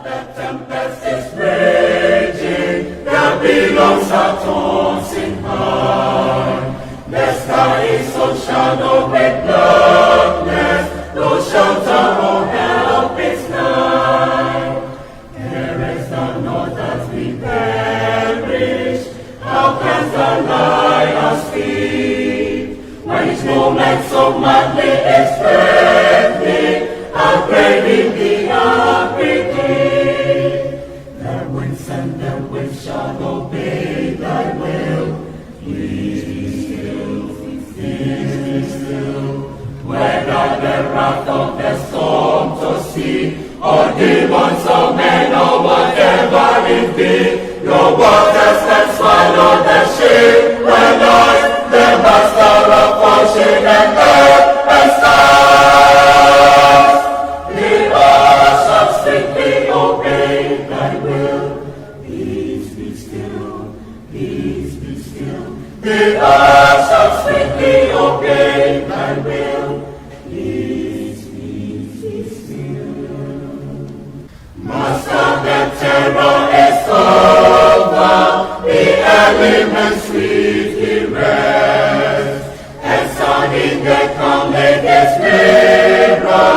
Tempest is raging, the billows are tossing high. The sky is so shadowed with darkness, no shelter or help is nigh. There is the north that we perish, how can the lion speak? When each moment so madly is threatening, how craving the unbreaking. The winds and the waves shall obey thy will. Peace be still, peace be still. Whether the wrath of the storm to see, or demons or men or whatever it be, no waters can swallow the ship. When I, the master of ocean and earth and stars, the ocean strictly obey thy will. Peace be still, peace be still. The ocean strictly obey thy will. Peace be still. Master, the terror is over, the elements sweetly rest, and sun in the calm lake is mirror,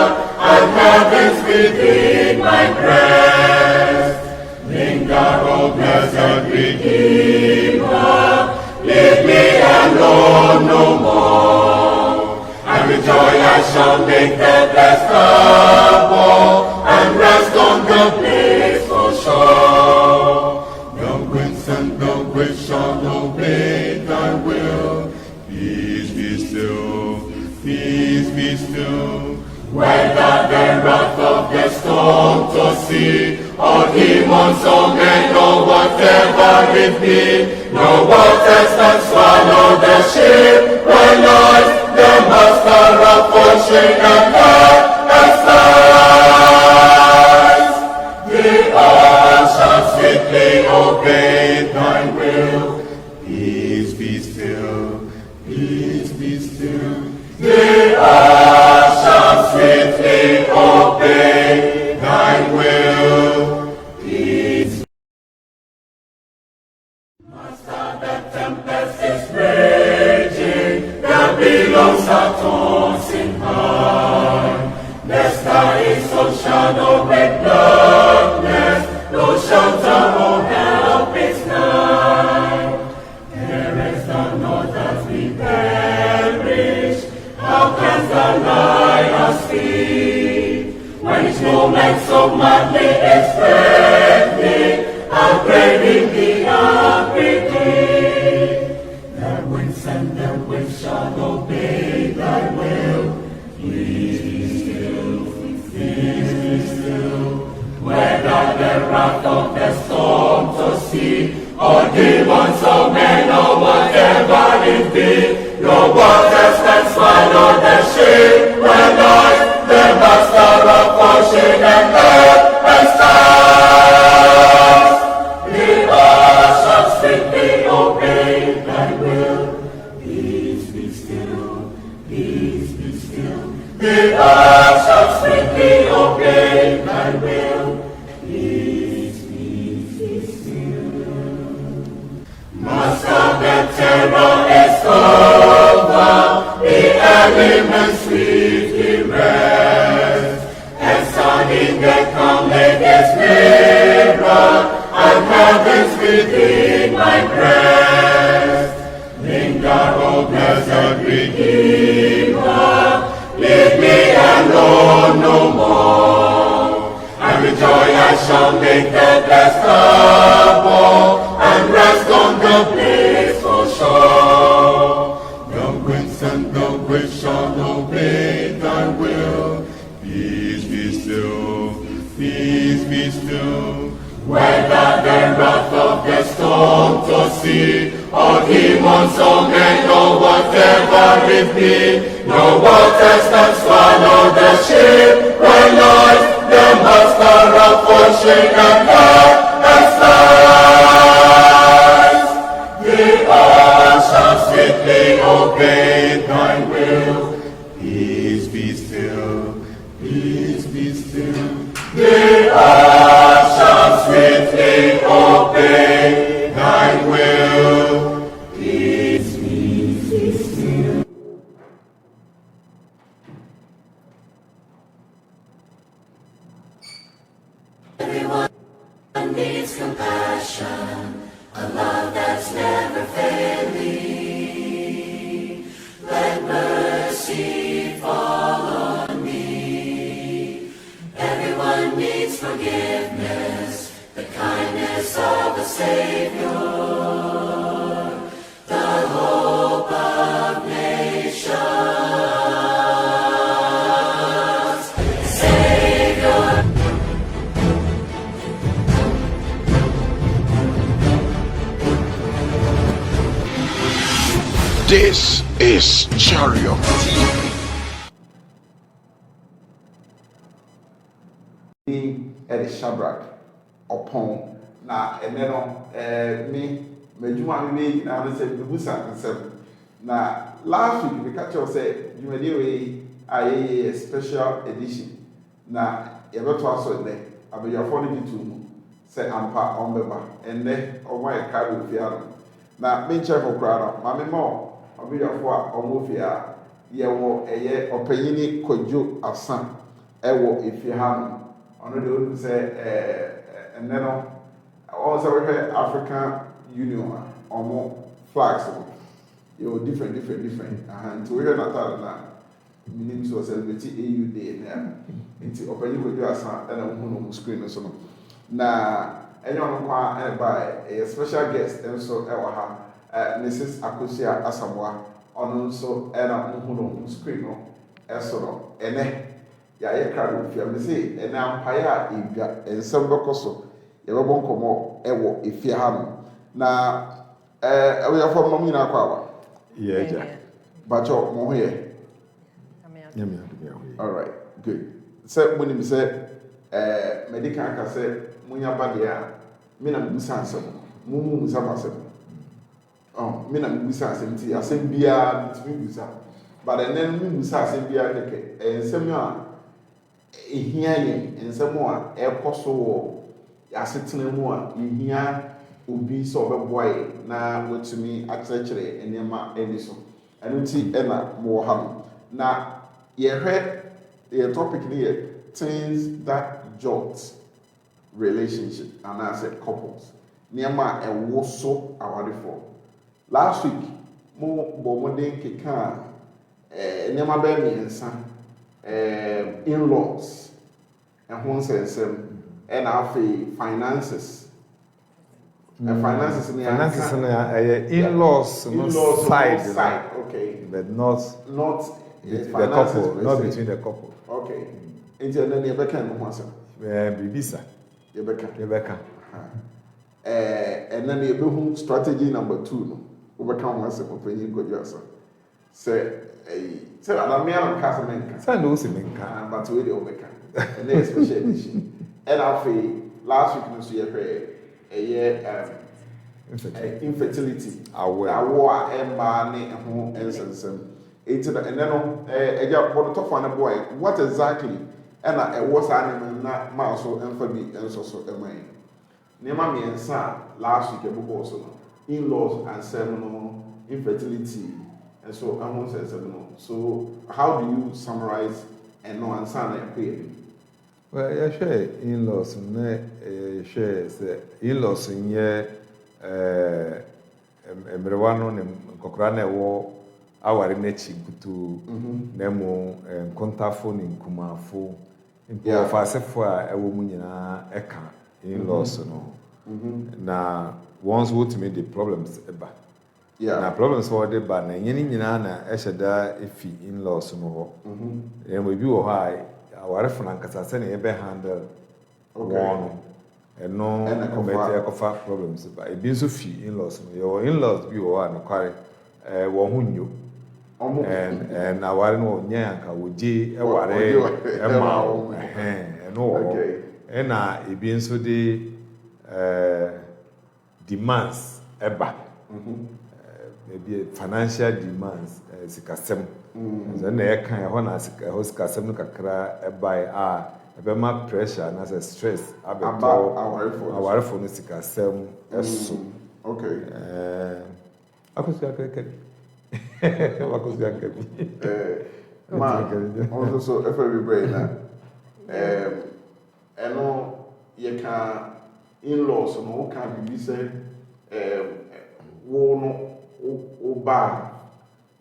and heavens within my breast. Linger, O blessed Redeemer, leave me alone no more. And with joy I shall make the blessed harbor, and rest on the blissful shore. The winds and the waves shall obey thy will. Peace be still, peace be still. Whether the wrath of the storm to see, or demons or men or whatever it be, no waters can swallow the ship. When I, the master of ocean and earth and skies, the ocean sweetly obey thy will. Peace be still, peace be still. The ocean sweetly obey thy will. Peace. Master, the tempest is raging, the billows are tossing high. The sky is so shadowed with darkness, no shelter or help is nigh. There is the north that we perish, how can the lion speak? When each moment so madly is threatening, how craving the unbreaking. The winds and the waves shall obey thy will. Peace be still, peace be still. Whether the wrath of the storm to see, or demons or men or whatever it be, no waters can swallow the ship. When I, the master of ocean and earth and stars, the ocean strictly obey thy will. Peace be still, peace be still. The ocean strictly obey thy will. Peace be still. Master, the terror is over, the elements sweetly rest, and sun in the calm lake is mirror, and heavens within my breast. Linger, O blessed Redeemer, leave me alone no more. And with joy I shall make the blessed harbor, and rest on the blissful shore. The winds and the waves shall obey thy will. Peace be still, peace be still. Whether the wrath of the storm to see, or demons or men or whatever it be, no waters can swallow the ship. When I, the master of ocean and earth and skies, the ocean sweetly obey thy will. Peace be still, peace be still. The shall swiftly obey thy will. Peace, peace, be still. Everyone needs compassion, a love that's never failing. Let mercy fall on me. Everyone needs forgiveness, the kindness of the Savior, the hope of nations. Savior. This is Chariot TV. Ɛde Shadrach ɔpɔn na ɛnɛ no me madwuma me bɛyɛ nyinaa no sɛ mebusa nsɛm na last week meka kyerɛw sɛ dwumadie wei a yɛyɛ special edition na yɛbɛto aso nnɛ abadwafoɔ no bi to mu sɛ ampa ɔmbɛba ɛnnɛ ɔmo ayɛ kado ofie ano na menkyerɛfo koraa no ma mema abadwafoɔ a ɔmo ofie a yɛwɔ ɛyɛ ɔpanyini Kwadwo Asa ɛwɔ efie ha no ɔno de ɔnu sɛ ɛnnɛ no ɔwɔ sɛ wɔhwɛ African Union a ɔmo flags no yɛwɔ different nti wɔhwɛ n'ataade na menim sɛ ɔsɛlebɛti AU Day na nti ɔpanyin Kwadwo Asa ɛna wohu no mu screen no so no na ɛnyɛ ɔno nko a ɛna baa ɛyɛ special guest nso ɛwɔ ha Mrs. Akosua Asamoah ɔno nso ɛna wohu no mu screen no ɛso no ɛnɛ yɛayɛ krado ofia me sɛ ɛnɛ ampaeɛ a ɛdwa nsɛm bɛkɔ so yɛbɛbɔ nkɔmmɔ ɛwɔ efie ha no na ɛwɔyɛfoɔ nom nyinaa kɔ awa yɛagya bakyɛ mo ho yɛ alright good sɛ monim sɛ madi kan aka sɛ monya ba deɛ a me na mebusa asɛm momu musa m asɛm me na mebusa asɛm nti asɛm biara metumi busa but ɛnɛ no mebusa asɛm biara kɛkɛ nsɛm a ehia yɛn nsɛm a ɛkɔ so wɔ asetena mu a ehia obi sɛ ɔbɛboa yɛn na watumi akyerɛkyerɛ nneɛma ani so ɛno nti ɛna mowɔ ha no na yɛhwɛ yɛ topic no yɛ things that jolt relationship anaasɛ couples nneɛma a ɛwɔ so awarefoɔ last week mo bɔ mmɔden keka a nneɛma bɛyɛ mmiɛnsa in-laws ɛho nsɛnsɛm ɛna afei finances finances no ɛyɛ in-laws no side okay but not the couple not between the couple okay nti ɛnɛ ne yɛbɛka no ho asɛm biribisa yɛbɛka ɛnɛ ne yɛbɛhu strategy number 2 no wobɛka ho asɛm ɔpanyin Kwadwo Asa sɛ anamia no kasa menka sɛ no si menka but we dey obeka and then special edition and afei last week no so yɛhwɛ ɛyɛ infertility awo a ɛmmaa ne ho nsɛnsɛm enti na ɛnɛ no ɛgya bɔdo tɔfo ne boy what exactly ɛna ɛwɔ saa nneɛma na maa so ɛmfa bi nso so ɛman nneɛma mmiɛnsa last week ɛbobɔ so no in-laws ansɛm no infertility and so ɛho nsɛnsɛm no so how do you summarize ɛno ansa na ɛkɔ yɛ well yɛhwɛ in-laws na yɛhwɛ sɛ in-laws nyɛ mmerewa no ne nkɔkora na ɛwɔ aware n'akyi kutuu na mu nkontafo ne nkumaafo mpɔfaasefo a ɛwɔ mu nyinaa ɛka in-laws no na wɔn nso wotumi de problems ɛba na problems wɔ de ba na nyene nyinaa na ɛhyɛ da efi in-laws no hɔ ɛmo bi wɔ hɔ a awarefo na nkasa sɛ na yɛbɛ handle wɔn no ɛno kɔmɛtɛ ɛkɔfa problems ba ebi nso fi in-laws no yɛwɔ in-laws bi wɔ hɔ a nokware wɔn ho nnyo and aware no nyɛ anka wɔgye ɛware ɛma wo ɛno wɔ hɔ ɛna ebi nso de demands ɛba maybe financial demands sikasɛm sɛ na yɛka ɛhɔ na ɛhɔ sikasɛm no kakra ɛbae a ebema pressure na say stress About abeto our no sikasɛm ɛso okay akosu akeke akosu akeke ma also so if we brain na eno ye ka in-laws no ka bibi say wo no o ba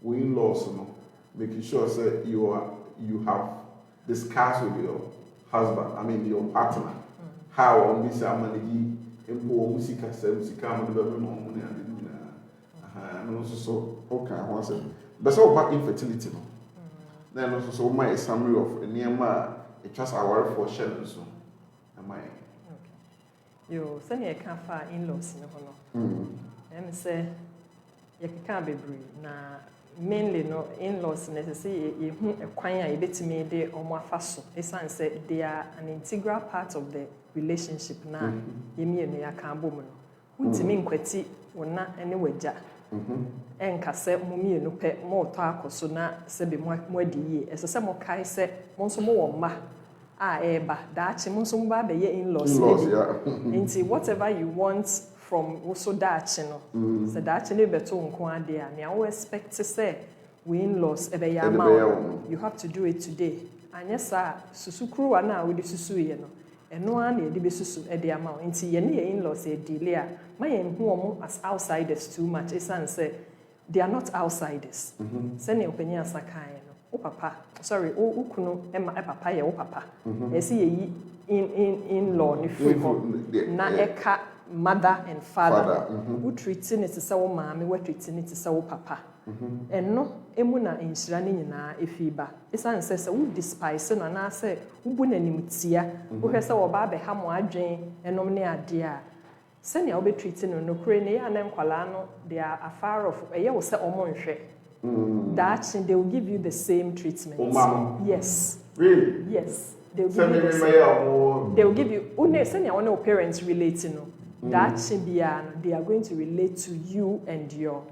wo in-laws no making sure say you have discussed with your husband, I mean your partner, how on this manage impo musika mo de be no mo na de no so okay once but so about infertility no then also so my summary of niema it just our for share so am I yo send you can fa in-laws no ho no say you can be na mainly no in-laws necessarily you kwan a yebetimi de omo afaso esan say they are an integral part of the relationship na yemi enu ya kan bom no untimi nkwati wona ene wagya enka se mumi enu pe mo to akoso na se be mo adi yi esese mo kai se mo nso mo wo ma a eba daachi mo nso mo ba be ye in-laws nti whatever you want from also dachi no so dachi ne beto nko ade a na we expect say we in-laws ebe ya ma you have to do it today anya sa susukuru wa na we de susu ye no eno a na ye de be susu e de ama nti ye ne ye in-laws e delay a ma ye hu omo as outsiders too much esan say they are not outsiders say ne opanya sakan no o papa sorry o kunu e ma e papa ye o papa e si ye in-law ni free na eka mother and father who treating it say wo maame we treating it say wo papa eno emu na enhyira ne nyina efiba esan say wo despise na na say wo bu nanim tia wo hwɛ say wo ba be ha mo adwen enom ne ade a say ne wo be treating no kure ne ya na nkwala no they are afar of eye wo say omo nhwɛ that they will give you the same treatment yes really yes they will give you the same. They will give you une say ne one parents relating no that chibiano they are going to relate to you and your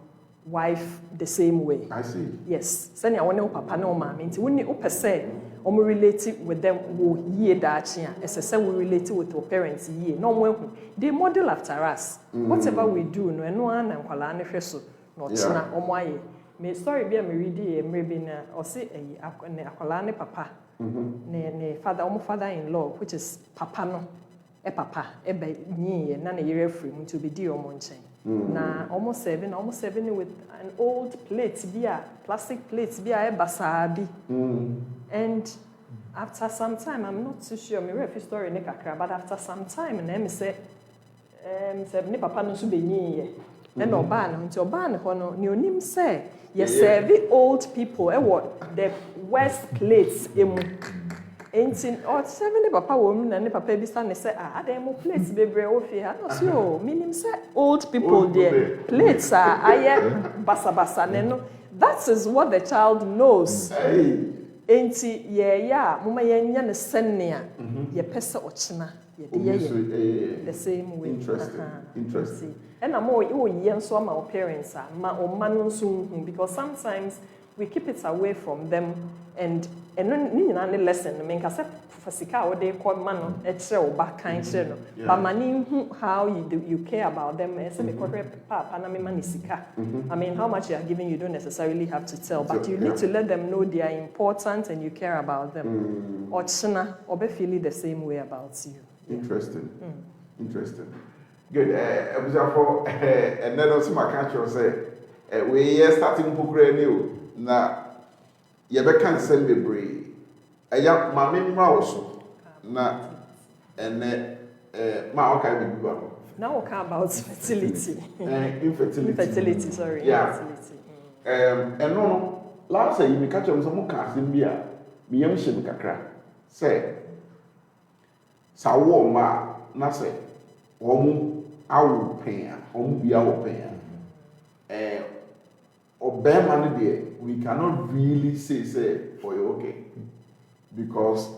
wife the same way. I see. Yes. Send your one papa no mama. Nti when you say omo relate with them wo ye daachia. As I say we relate with our parents ye. No one they model after us. Whatever we do no eno an na nkwala ne hwe so no china omo aye. Me story bia me read e mrebe na o say akwala ne papa. Ne father omo father-in-law which is papa no. Papa ebe nyi na yere free mu to be di omo nchen na almost 7 with an old plate bia plastic plates bia basa bi and after some time I'm not too sure me refi story ne kakra but after some time na me say ne papa no so be nyi ye na oba na nti oba ne ho no ne onim say ye serve old people the west plates emu Enti or 7 papa wom na ne papa bi sta ne say dem mo plates bebre wo fi ha no so minim say old people there plates are aye basa ne no that is what the child knows enti yeah mama yenya ne sennea ye pese ochina ye de the same way interesting and am ye nso ama parents ma o ma no nso because sometimes we keep it away from them and ni nyina ne lesson me nka se fasika wo de ko ma no e kire wo ba kan kire no but mani how you care about them e se me ko papa na me mani sika I mean how much you are giving you don't necessarily have to tell but you need to let them know they are important and you care about them ochina obe feel the same way about you interesting good abusafo and then also my catch say we starting program new na yebeka nsem bebre eya ma memra wo so na ene ma oka be bi ba now we talk about fertility infertility sorry infertility no last year me catch am so mo ka asem bi a me yam hye me kakra say sawo ma na say omu awu pen a omu bi awu pen a obema no there we cannot really say for you okay because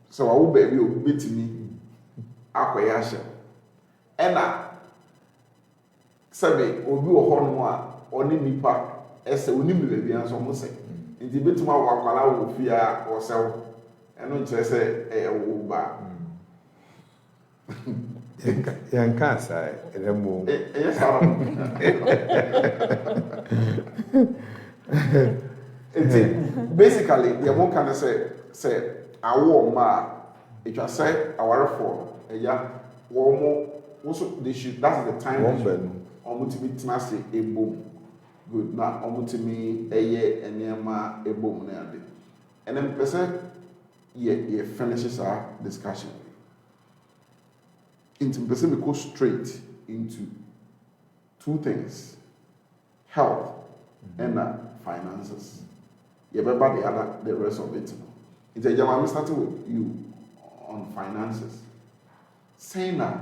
so I will baby obetimi akoya hye ena sabe obi wo hono a oni nipa ese oni mi baby anso mo se nti betuma wakwala wo fia wo sew ɛno nkyerɛ sɛ ɛyɛ wo ba yɛnka saa ɛnɛ mu ɛyɛ saa no nti basically deɛ moka ne sɛ awo ɔma a ɛtwa sɛ awarefoɔ ɛya wɔn mo also they should that's the time wɔn bɛnu ɔmo tumi tena ase ebom good na ɔmo tumi ɛyɛ nneɛma ebom na ade ɛnna mpɛ sɛ yɛ finish saa discussion nti mpɛ sɛ we go straight into two things health and finances yɛbɛba the rest of it nti ɛgyama me starting with you on finances saying na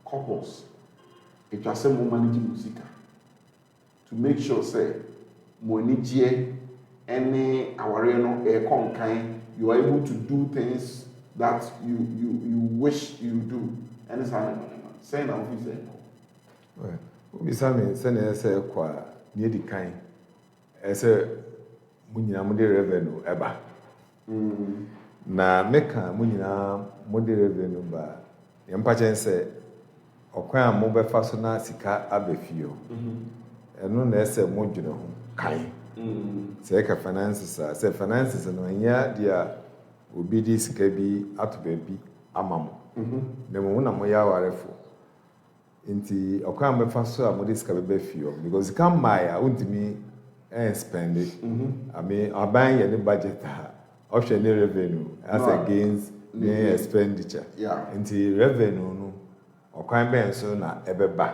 couples ɛtwa sɛ mo manage mo sika to make sure say mo anigyeɛ ɛne awareɛ no ɛkɔ nkan you are able to do things that you wish you do ɛne saa ne ma saying na wofi sɛ well obisa me sɛnea ɛsɛ ɛkɔ a ne edi kan ɛsɛ mo nyinaa mo de revenue ɛba na meka mo nyinaa mo de revenue ba yɛmpa kyɛn sɛ ɔkwan a mo bɛfa so na sika aba fie o ɛno na ɛsɛ mo dwene ho kan sɛ ɛka finances a sɛ finances no ɛnyɛ deɛ a obi de sika bi ato baabi ama mo na mo na mo yɛ awarefo nti ɔkwan a bɛfa so a mo de sika bɛba fie o because sika mmaa a wontumi spend it I mean aban yɛ ne budget a ɔhwɛ ne revenue as against ne expenditure nti revenue no ɔkwan bɛn so na ɛbɛba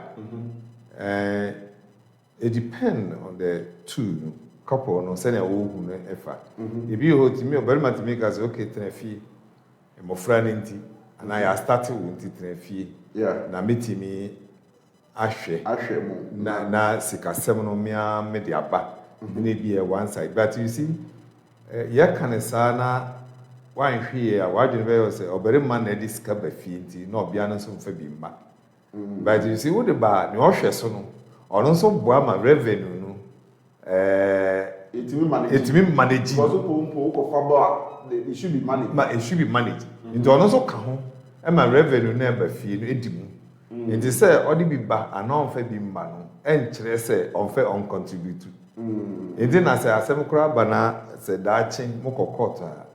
it depend on the two couple no sɛnea wɔhu no ɛfa ebi yɛ hɔ tumi ɔbarima tumi ka sɛ okay tena fie mmɔfra no nti anaa yɛ astarte wo nti tena fie na metumi ahwɛ mo na sikasɛm no mmea mede aba ne bi yɛ one side but you see yɛka ne saa na wanhwe yɛ a wadwene bɛyɛ sɛ ɔbarima na ɛde sika ba fie nti na ɔbea no nso mfa bi mma but you see wode ba ne ɔhwɛ so no ɔno nso boa ma revenue no ɛtumi manage it should be managed it should be managed nti ɔno nso ka ho ɛma revenue no ɛba fie no ɛdi mu nti sɛ ɔde bi ba anaa ɔmfa bi mma no ɛnkyerɛ sɛ ɔmfa ɔncontribute nti na sɛ asɛm koraa ba na sɛ daakye mokɔ court a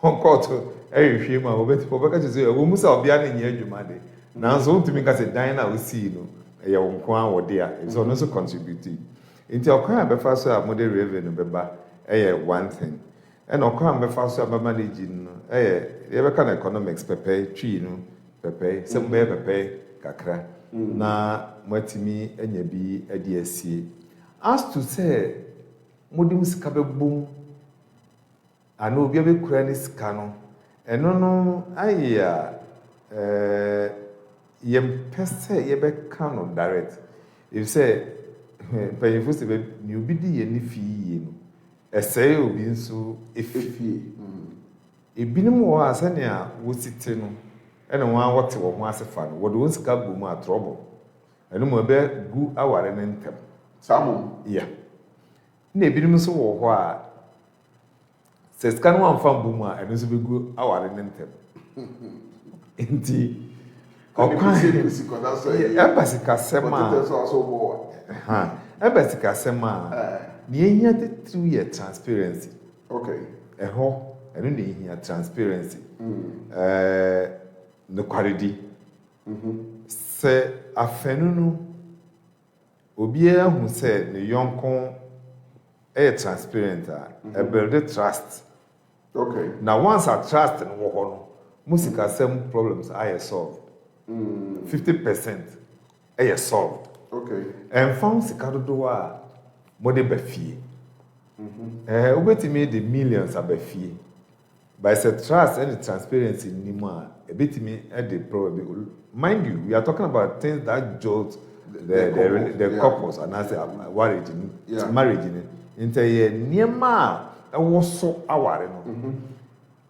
court ɛhwehwɛ mu a wɔbɛka kyerɛ sɛ ɛwɔ mu sɛ ɔbea no nyɛ adwuma de nanso wontumi ka sɛ dan no a wosii no ɛyɛ wo nko a wɔde a ɛsɛ ɔno nso contribute nti ɔkwan a bɛfa so a mode revenue bɛba ɛyɛ one thing ɛna ɔkwan a bɛfa so a bɛma no gyi no ɛyɛ yɛbɛka no economics pɛpɛ twii no pɛpɛ sɛ mobɛyɛ pɛpɛ kakra na moatumi anya bi ade asie as to say modem sika bɛbom ana obi abɛkura ne sika no ɛno no ayɛ a yɛmpɛ sɛ yɛbɛka no direct ɛfisɛ mpanyinfo sɛ ne obi di yɛ ne fie yie no ɛsɛe obi nso ɛfie ebinom wɔ a sɛnea wɔsi te no ɛna wɔn a wɔte wɔn ho ase fa no wɔde wɔn sika gu mu a trɔbɔ ɛno mu ɛbɛgu aware ne ntɛm Samu. Yeah. Na ebinom nso wɔ hɔ a sɛ sika no amfa mbɔ mu a ɛno nso bɛgu aware ne ntɛm. Nti ɔkwan ɛba sikasɛm a ɛba sikasɛm a ne ehia titiriw yɛ transparency. Okay. Ɛhɔ ɛno na ehia transparency. Nokwaredi. Sɛ afɛnu no obiara hu sɛ ne yɔnko ɛyɛ transparent a build trust. Okay. Now once a trust no wɔ hɔ no mo sikasɛm problems ayɛ solved 50% ɛyɛ solved. Okay. Ɛmfa sika dodoɔ a mode ba fie wobɛtumi de millions aba fie but sɛ trust and transparency nim a ɛbɛtumi de problem. Mind you, we are talking about things that jolt the couples and as marriage nti yɛ nneɛma a ɛwɔ so aware no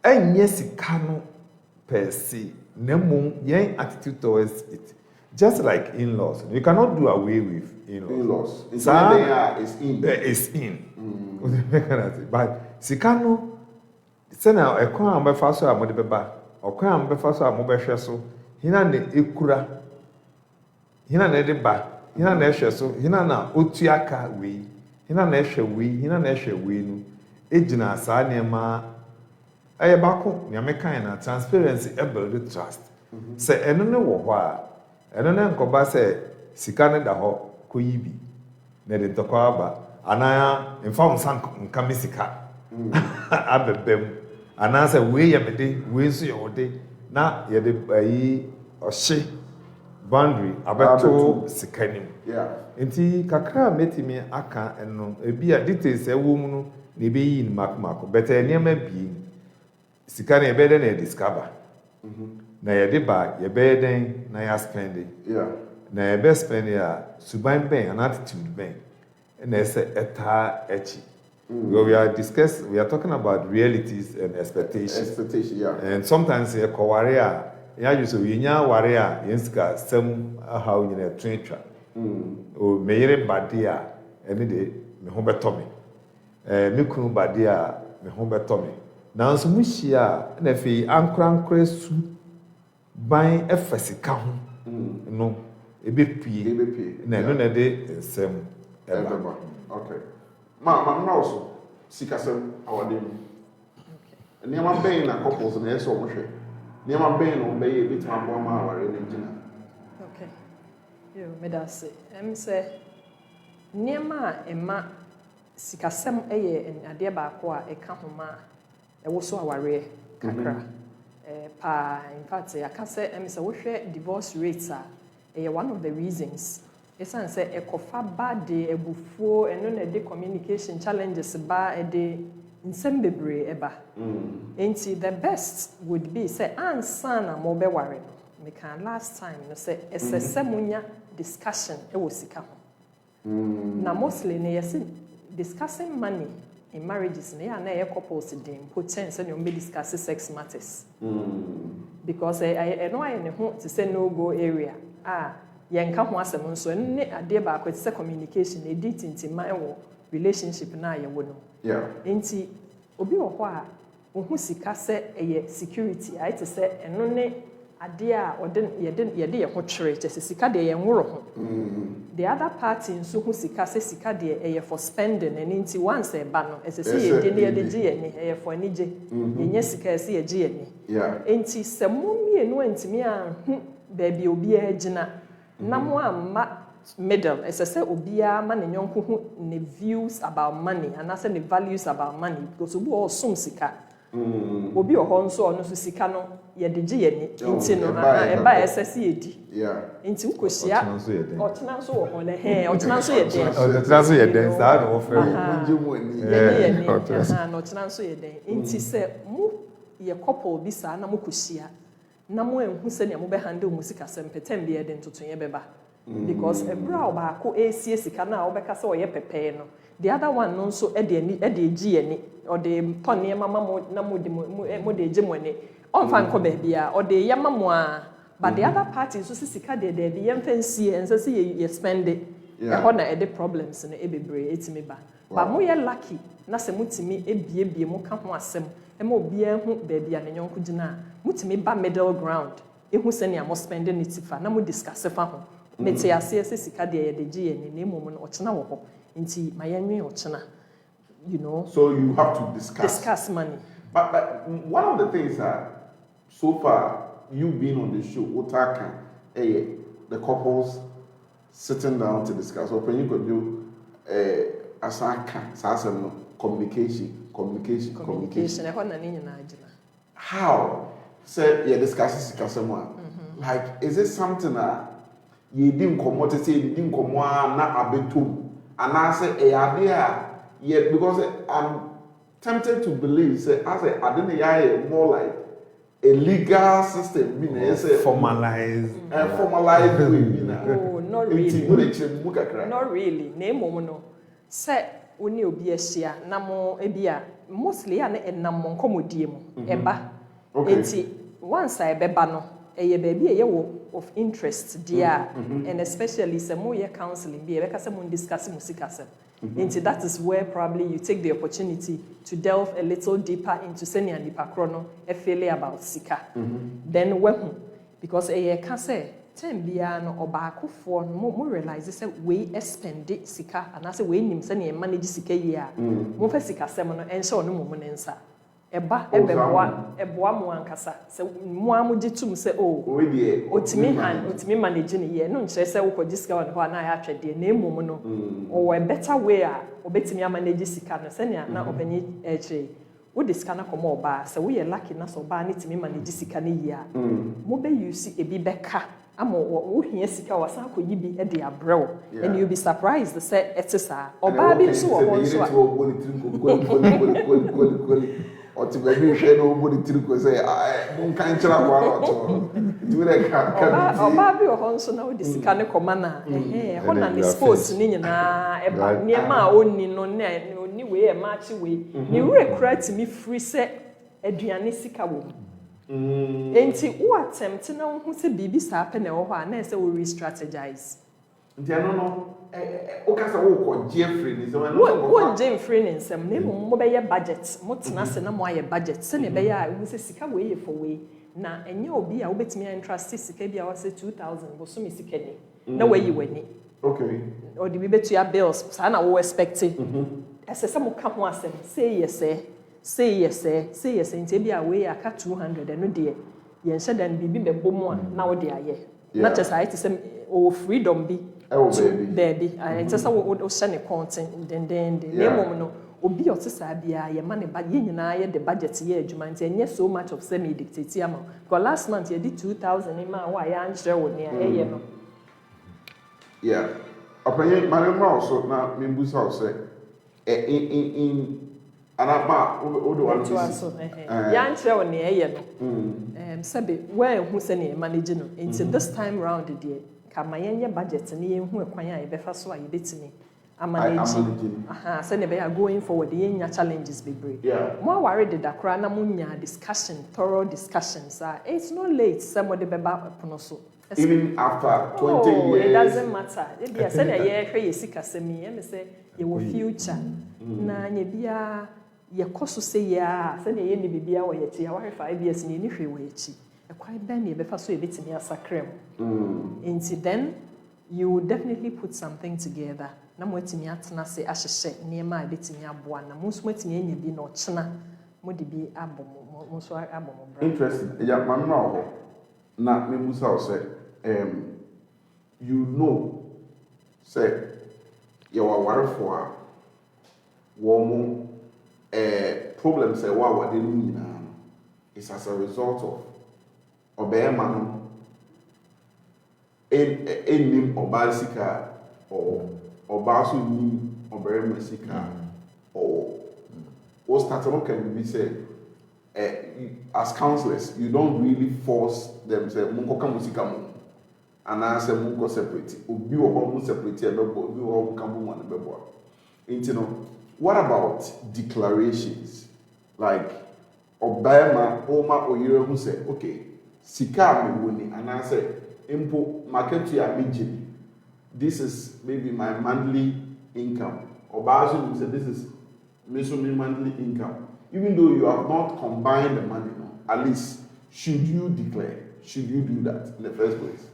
ɛnyɛ sika no per se na mmom yɛn attitude towards it just like in-laws you cannot do away with in-laws is in but sika no sena ekwan a mbefa so a mode beba okwan a mbefa so a mobehwe so hina na ekura hina na de ba hina na ehwe so hina na otu aka we hina na ehwe we hina na ehwe we no ejina saa nema aye bako nya mekan na transparency build trust se eno ne wo ho a eno ne nkoba se sika ne da ho koyibi na de tokwa aba anaya mfa nsan nka mesika abebem anasa we ye mede we nso ye wode na ye de ayi ohye boundary abeto sikanim enti kakra metimi aka eno ebi a details ewo mu no na ebe yi ni makmako but enema bi sika na ebe de na discover na ye de ba ye be den na ya spend na ye be spend ya suban ben an attitude ben na ese eta echi we are talking about realities and expectations. And sometimes a kawaria, ya use winya waria, yenska some how you know train track. O meyere badia, any day, me home tomi. Mikunu badia, me home tomi. Now so mushia, and if he ankran su buying a fasika no, a bit pee, no, no, de same. Okay. Ma also sikasem awadem. Niam ben na couples na eso mo hwe. Niam ben no be ye bitima bo ma aware ne gina. Okay. Yo medase. Say niam ema sikasem eye ade ba ko a eka homa e wo so aware kakra. In fact I can say say wo hwe divorce rates are one of the reasons. Esan say ekofa bad ebufuo eno na de communication challenges ba de nsem bebre eba enti the best would be say ansa na mo be ware no me can last time no say esese munya discussion e wo sika ho na mostly ne yesi discussing money in marriages ne ya na e couples dey potential say no be discuss sex matters because I know I ne ho to say no go area yenka ho asem nso ne ade ba ko tse communication e dit intima wo relationship na ye wo no enti obi wo ho a ohu sika se eye security ai te se eno ne ade a ode ye ho twere te se sika de ye nworo ho the other party nso hu sika se sika de eye for spending and enti once e ba no ese se ye de ne ye de gi ye ni eye for anije ye nya sika ese ye gi ye ni enti se mo mienu antimi a baby obi a gina na mo amma middle say obia ma ne nyonko hu ne views about money and say ne values about money because obi o som sika obi o ho nso ono so sika no ye de gi ye ni nti no e ba ssc edi nti ukosia otena nso wo ho ne otena nso ye den otena nso ye den sa no wo fe munje mu ani no otena nso ye den nti se mu ye couple bi sa na mu kosia na mo enhu se ne mo be handle mu sika sempetem bi e de ntotonye beba because ebra ba ko esie sika na obeka se oye pepe no the other one no so e de gi ani o de tonne mama mo na mo de gi mo ani on fan ko be bia o de yama mo a but the other party so sika de bi yem fancy en se ye spend it e ho na e de problems no e bebre etimi ba but mo ye lucky na se mutimi ebiebie mo ka ho asem e ma obi ehu be bia ne nyonko gina mutimi ba middle ground ehu se ne amo spend it fa na mo discuss fa ho mete ase sika de ye de gi ye ne mom no ochena wo ho nti mayenwe ochena you know so you have to discuss money but one of the things that so far you being on the show Otaka the couples sitting down to discuss or when you could do asaka sasem no communication e ho na ne nyina agina how say you discuss sikasem like is it something that you didn't come out to say you didn't come na abetum and I say yeah because I'm tempted to believe say I say I didn't more like a legal system mean say formalized way oh not really na emom no say oni obi ahia na mo ebia mostly ya na enam nkomodie mu eba enti once I beba no eye baby eye wo of interest dia and especially some more counseling be e ka say mo discuss musika sem And that is where probably you take the opportunity to delve a little deeper into senior nipa chrono, a failure about sika. Then when, because a can say, 10 biano or baako for more realize say we spend sika and I say we nim senior manage sika year. Mo fa sika semono and so no mo nensa. Eba eboa mo ankasa se mo amugi tum se otimi manage ne ye no nche se wo ko sika won ho na ya twede na emom no o a better way a obetimi manage sika no se na obanyi eche wo de sika na komo oba se wo ye lucky na so ba ne timi manage sika ne ye a mo be use ebi beka amo wo hia sika wasan akoyi bi e de abrew and you be surprised say etisa oba bi so wo so Oti baby hwe no body tiri say mon kan kira kwa oto do the can oba bi o nso na o de sika ne koma na ho na ne sports ni nyina e ba niema a onni no ne oni we e match we ni we create me free say aduane sika wo enti wo attempt na wo hu se bibi sa pe na wo ho a na se wo re-strategize nti no o ka sa wo ko Jeffrey ni so wo Jeffrey ni nsem na mo be ye budget mo tena se na mo aye budget se ne be ya wo se sika we ye for we na enye obi a wo betimi interest sika bi a wo se 2000 bo so me sika ni na we yi wani okay o di bi betu ya bills sa na wo expect ese se mo ka ho asem say yes nti bi a we ya ka 200 no de ye nhye dan bibi be bomu a na wo de aye na just I say o freedom bi baby I just wo share ne content then the mom no obi otisa bia ye ma ne ba ye nyina ye the budget ye adwuma nti enye so much of semi dictate am because last month ye did 2000 in ma wa ya anhre wo ne ye no yeah apanye mane ma also na me busa o say in anaba o do one ya anhre wo ne ye no sabe where hu se ne manage no nti this time round the kama yenye budget ni yenhu ekwan a yebefa so a yebetimi amanage say ne be going forward yenya challenges bebre mo aware de dakra na munya discussion thorough discussions it's not late somebody beba pono so even after 20 years it doesn't matter e bia say na ye hwe yesika semi ye me say ye wo future na nya bia ye koso say ya say na ye ni bibia wo ye ti ya wo 5 years ni ni hwe wo echi quite ben you befa so ebetimi asacrem and then you will definitely put something together na mo etimi atena se ahyehye niema ebetimi aboa na mo so etimi anya bi na ochena mo de bi abom mo so abom bra interesting ya mama ho na me busa o say you know say you are warfo a wo mo problem say wa de nu nyina is as a result of obeyema no enim oba sika or oba so ni obeyema sika or what start no can be say as counselors you don't really force them say munko ka musika mo ana say munko separate obi wo ho mu separate e bebo obi wo ho ka mo wan bebo into no what about declarations like obeyema oma oyire hu say okay sika me woni and say impo market ya meji this is maybe my monthly income or bazu say this is my monthly income even though you have not combined the money at least should you declare should you do that in the first place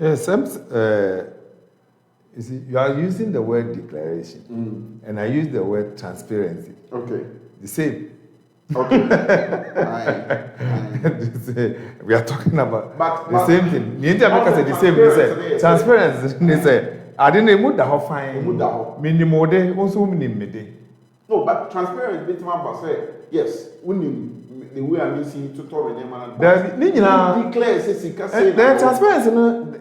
yes you see you are using the word declaration and I use the word transparency okay the same okay we are talking about the same thing the internet say the same they say transparency they say I didn't move the whole fine minimum day also minimum no but transparency bit about say yes the way I see to talk with them and declare say the transparency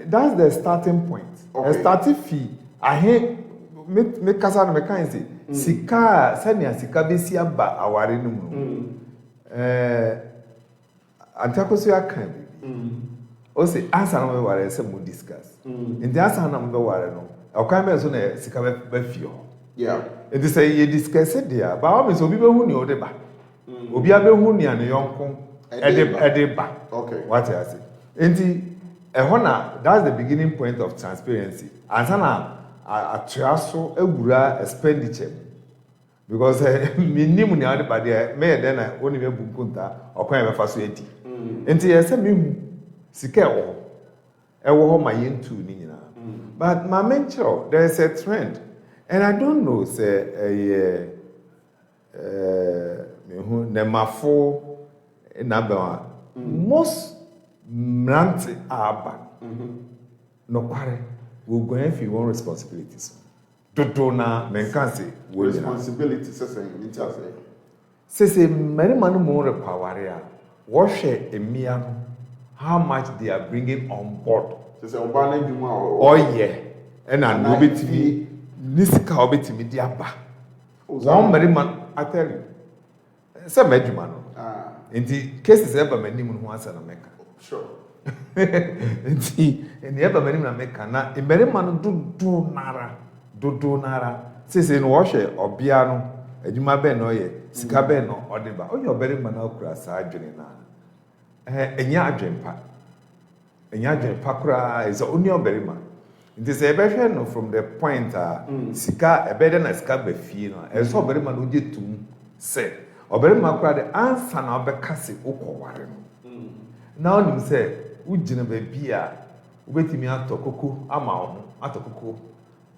that's the starting point a starting fee I hate me kasa no me kan say sika sania sika besi aba aware no mu antakoso akan o say answer no me ware say mo discuss in the answer na me ware no o kan be so na sika be fie ho yeah it say you discuss it there ba o me so obi be hu ni o de ba obi abehu ni an yonko e ba okay what I say enti ehona that's the beginning point of transparency answer na atoa so awura expenditure because minimum ni ade bade me dey na woni me bu nkunta okwan be fa so edi enti yesa me hu sika ewo ho ma yentu ni nyina but my mentor there is a trend and I don't know say me hu ne mafo na ba most mranti aba no kware we go and feel one responsibilities dodo na menkanse responsibility say marima no mo repaware a wo hwe emia no how much they are bringing on board say oba na dwuma oye ena no betimi nisika obetimi di aba one marima I tell you say medwuma no nti cases eba manim no ho asa na meka sure nti eni eba manim na meka na marima no dodo nara say no wo hwe obia no adwuma ben no ye sika ben no odeba oye obarima na okura sa adwene na enya adwempa kura is only obarima nti say ebehwe no from the point sika ebede na sika ba fie no eso obarima no je tum say obarima kura de answer na obeka se ukoware no na onim say ugina ba bia ubetimi atokoko ama omo atokoko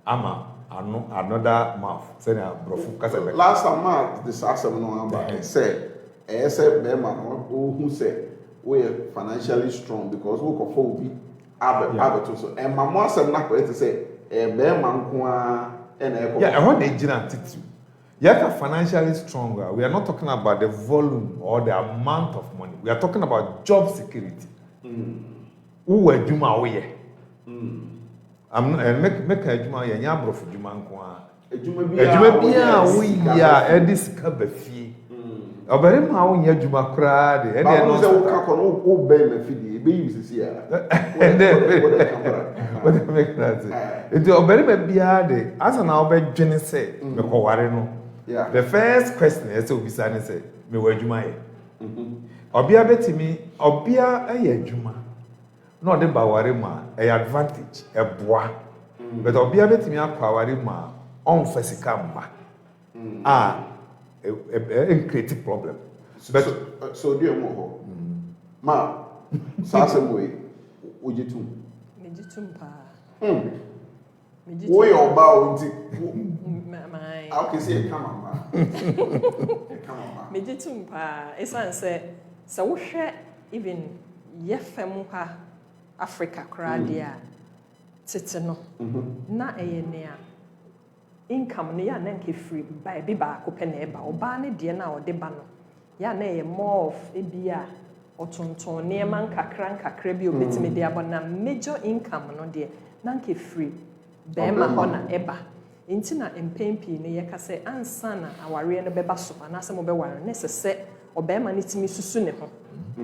ama another mouth say na brofu kasa be last time this asem no amba say be man who say we are financially strong because we go for be abeto so and mama asem na ko say be man ko a na e ko yeah I want the gina titu yeah financially stronger we are not talking about the volume or the amount of money we are talking about job security who adwuma wo ye make adwuma ye nya brofu adwuma nko a adwuma bia wo ya edisika ba fie obarima wo nya adwuma kra de ene no so ka ko no wo be ma fidie be use si ya what make that it obarima bia de asa na wo be dwene se me ko ware no the first question is obisa ne se me wa adwuma ye obia betimi obia aye adwuma no de ba ware ma a advantage e boa but obia betimi akwa ware ma on fasika mba a create problem but so do mo ho ma sa se mo e ojitum mejitum pa wo yo ba o nti my okay say come on ma mejitum pa esan se wo hwe even yefem ha Africa kradia tete no na eyene a income ne ya na nke free by bi ba ko pe na eba oba ne de na ode ba no ya na e more of ebia otonton ne man kakra bi obetime de aba na major income no de na nke free be ma ho na eba nti na empempi ne ye ka se ansa na aware no beba so na se mo be ware ne se obema ne timi susu ne ho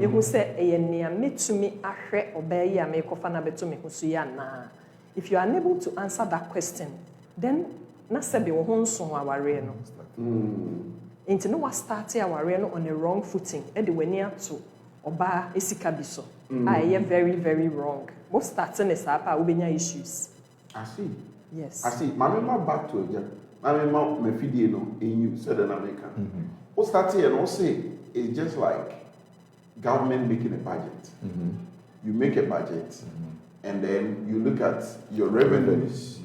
ehu se eye nea metumi ahwe obayi a mekofa na betumi husu ya na if you are unable to answer that question then na se be wo ho nso aware no nti no was start aware no on a wrong footing e de wani ato oba esika bi so eye very very wrong most starting is apa obenya issues I see yes I see mama back to again mama me fidie no enyu said in America what start here no say it's just like government making a budget. You make a budget, and then you look at your revenues,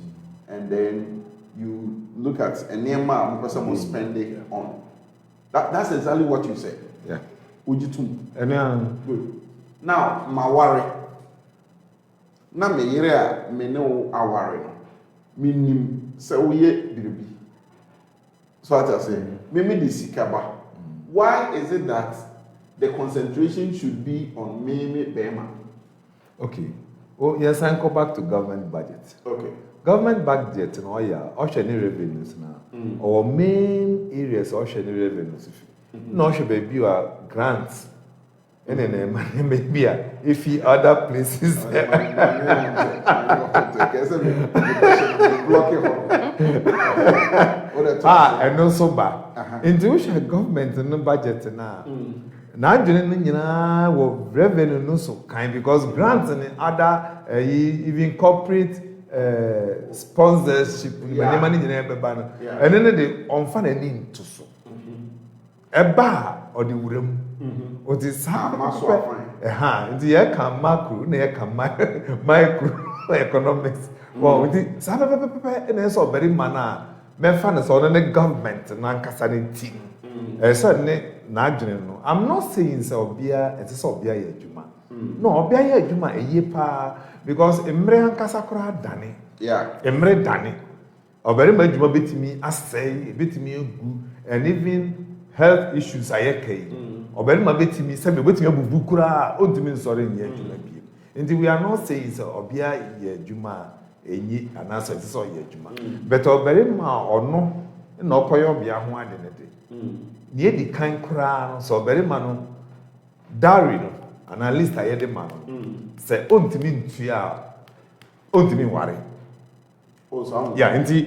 and then you look at a near amount because someone spending on. That's exactly what you said. Yeah. Ujitum. Good. Now, my worry. Na me yere me no aware no. Minim se oye biribi. So what I say, me di sikaba. Why is it that the concentration should be on Mimi Bema? Okay. Oh, yes, I go back to government budget. Okay. Government budget, no, yeah, any revenues now. Our main areas, any revenues. No, should be grants. And then maybe if he other places. And also bad. Into which government and no budget now. Now, revenue no so kind because grants and other even corporate sponsorship Yeah. nneɛma no nyinaa bɛba no Yeah. ɛno no de ɔmfa n'ani nto so ɛba a ɔde wura mu ɔte saa Ma so pɛpɛ afan. ɛha nti yɛka macro na yɛka micro economics wɔn nti saa pɛpɛpɛpɛ ɛna ɛsɛ ɔbarima no a mɛfa no sɛ ɔno ne government n'ankasa ne ti ɛsɛ ne n'adwene no I'm not saying sɛ ɔbea ɛte sɛ ɔbea yɛ adwuma no ɔbea yɛ adwuma ɛyie paa because mmerɛ ankasa koraa dane Yeah. mmerɛ dane ɔbarima adwuma bɛtumi asɛe bɛtumi agu and even health issues a yɛka yi ɔbarima bɛtumi sɛbi bɛtumi abubu koraa ɔntumi nsɔre nyɛ adwuma bio nti we are not saying sɛ ɔbea yɛ adwuma a ɛnyi anaasɛ ɛte sɛ ɔyɛ adwuma but ɔbarima a ɔno na ɔkɔyɛ ɔbea ho ade ne de nea ɛdi kan koraa no sɛ ɔbarima no dowry no anaa list a yɛde ma no sɛ ɔntumi ntua a ɔntumi nware Oh, so yeah nti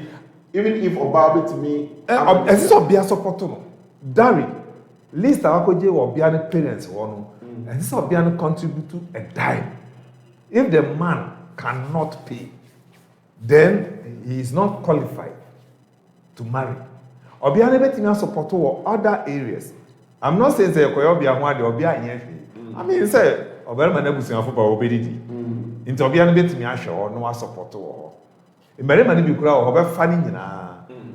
even if Oba to me, ɛsɛ sɛ ɔbea sɔpɔto no dowry list a wakɔgye wɔ ɔbea no parents hɔ no ɛsɛ sɛ ɔbea no contribute to a dime if the man cannot pay then he is not qualified to marry ɔbea no bɛtumi asɔpɔto wɔ other areas I'm not saying sɛ ɛkɔyɛ ɔbea ho ade ɔbea anyɛ hwee I mean sɛ ɔbarima no abusuafo ba wɔbɛdidi nti ɔbea no bɛtumi ahwɛ hɔ na wasɔpɔto wɔ hɔ mmarima no bi koraa wɔ hɔ bɛfa no nyinaa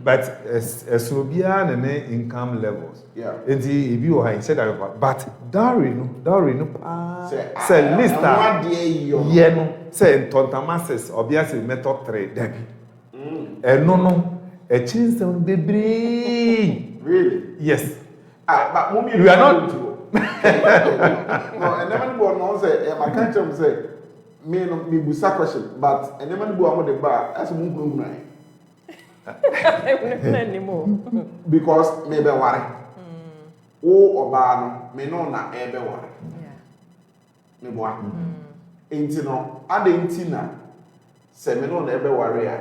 but ɛsoro biara ne ne income levels Yeah. nti ebi wɔ ha nhyɛ da bɛfa but dowry no paa Sɛ, sɛ list ɛho adeɛ yɔ no. yɛ no sɛ ntɔntama sɛs ɔbea sɛ mɛtɔ 3 dabi ɛno no akyiri nsɛm no bebree Really? yes But mommy, We are not- No, and never go on say, my country say, me busa question, and never go on the bar as a movement anymore. because maybe worry. O Oba no, me no na ebe worry. Me boa. Enti no, ade enti na se me no na ebe worry a.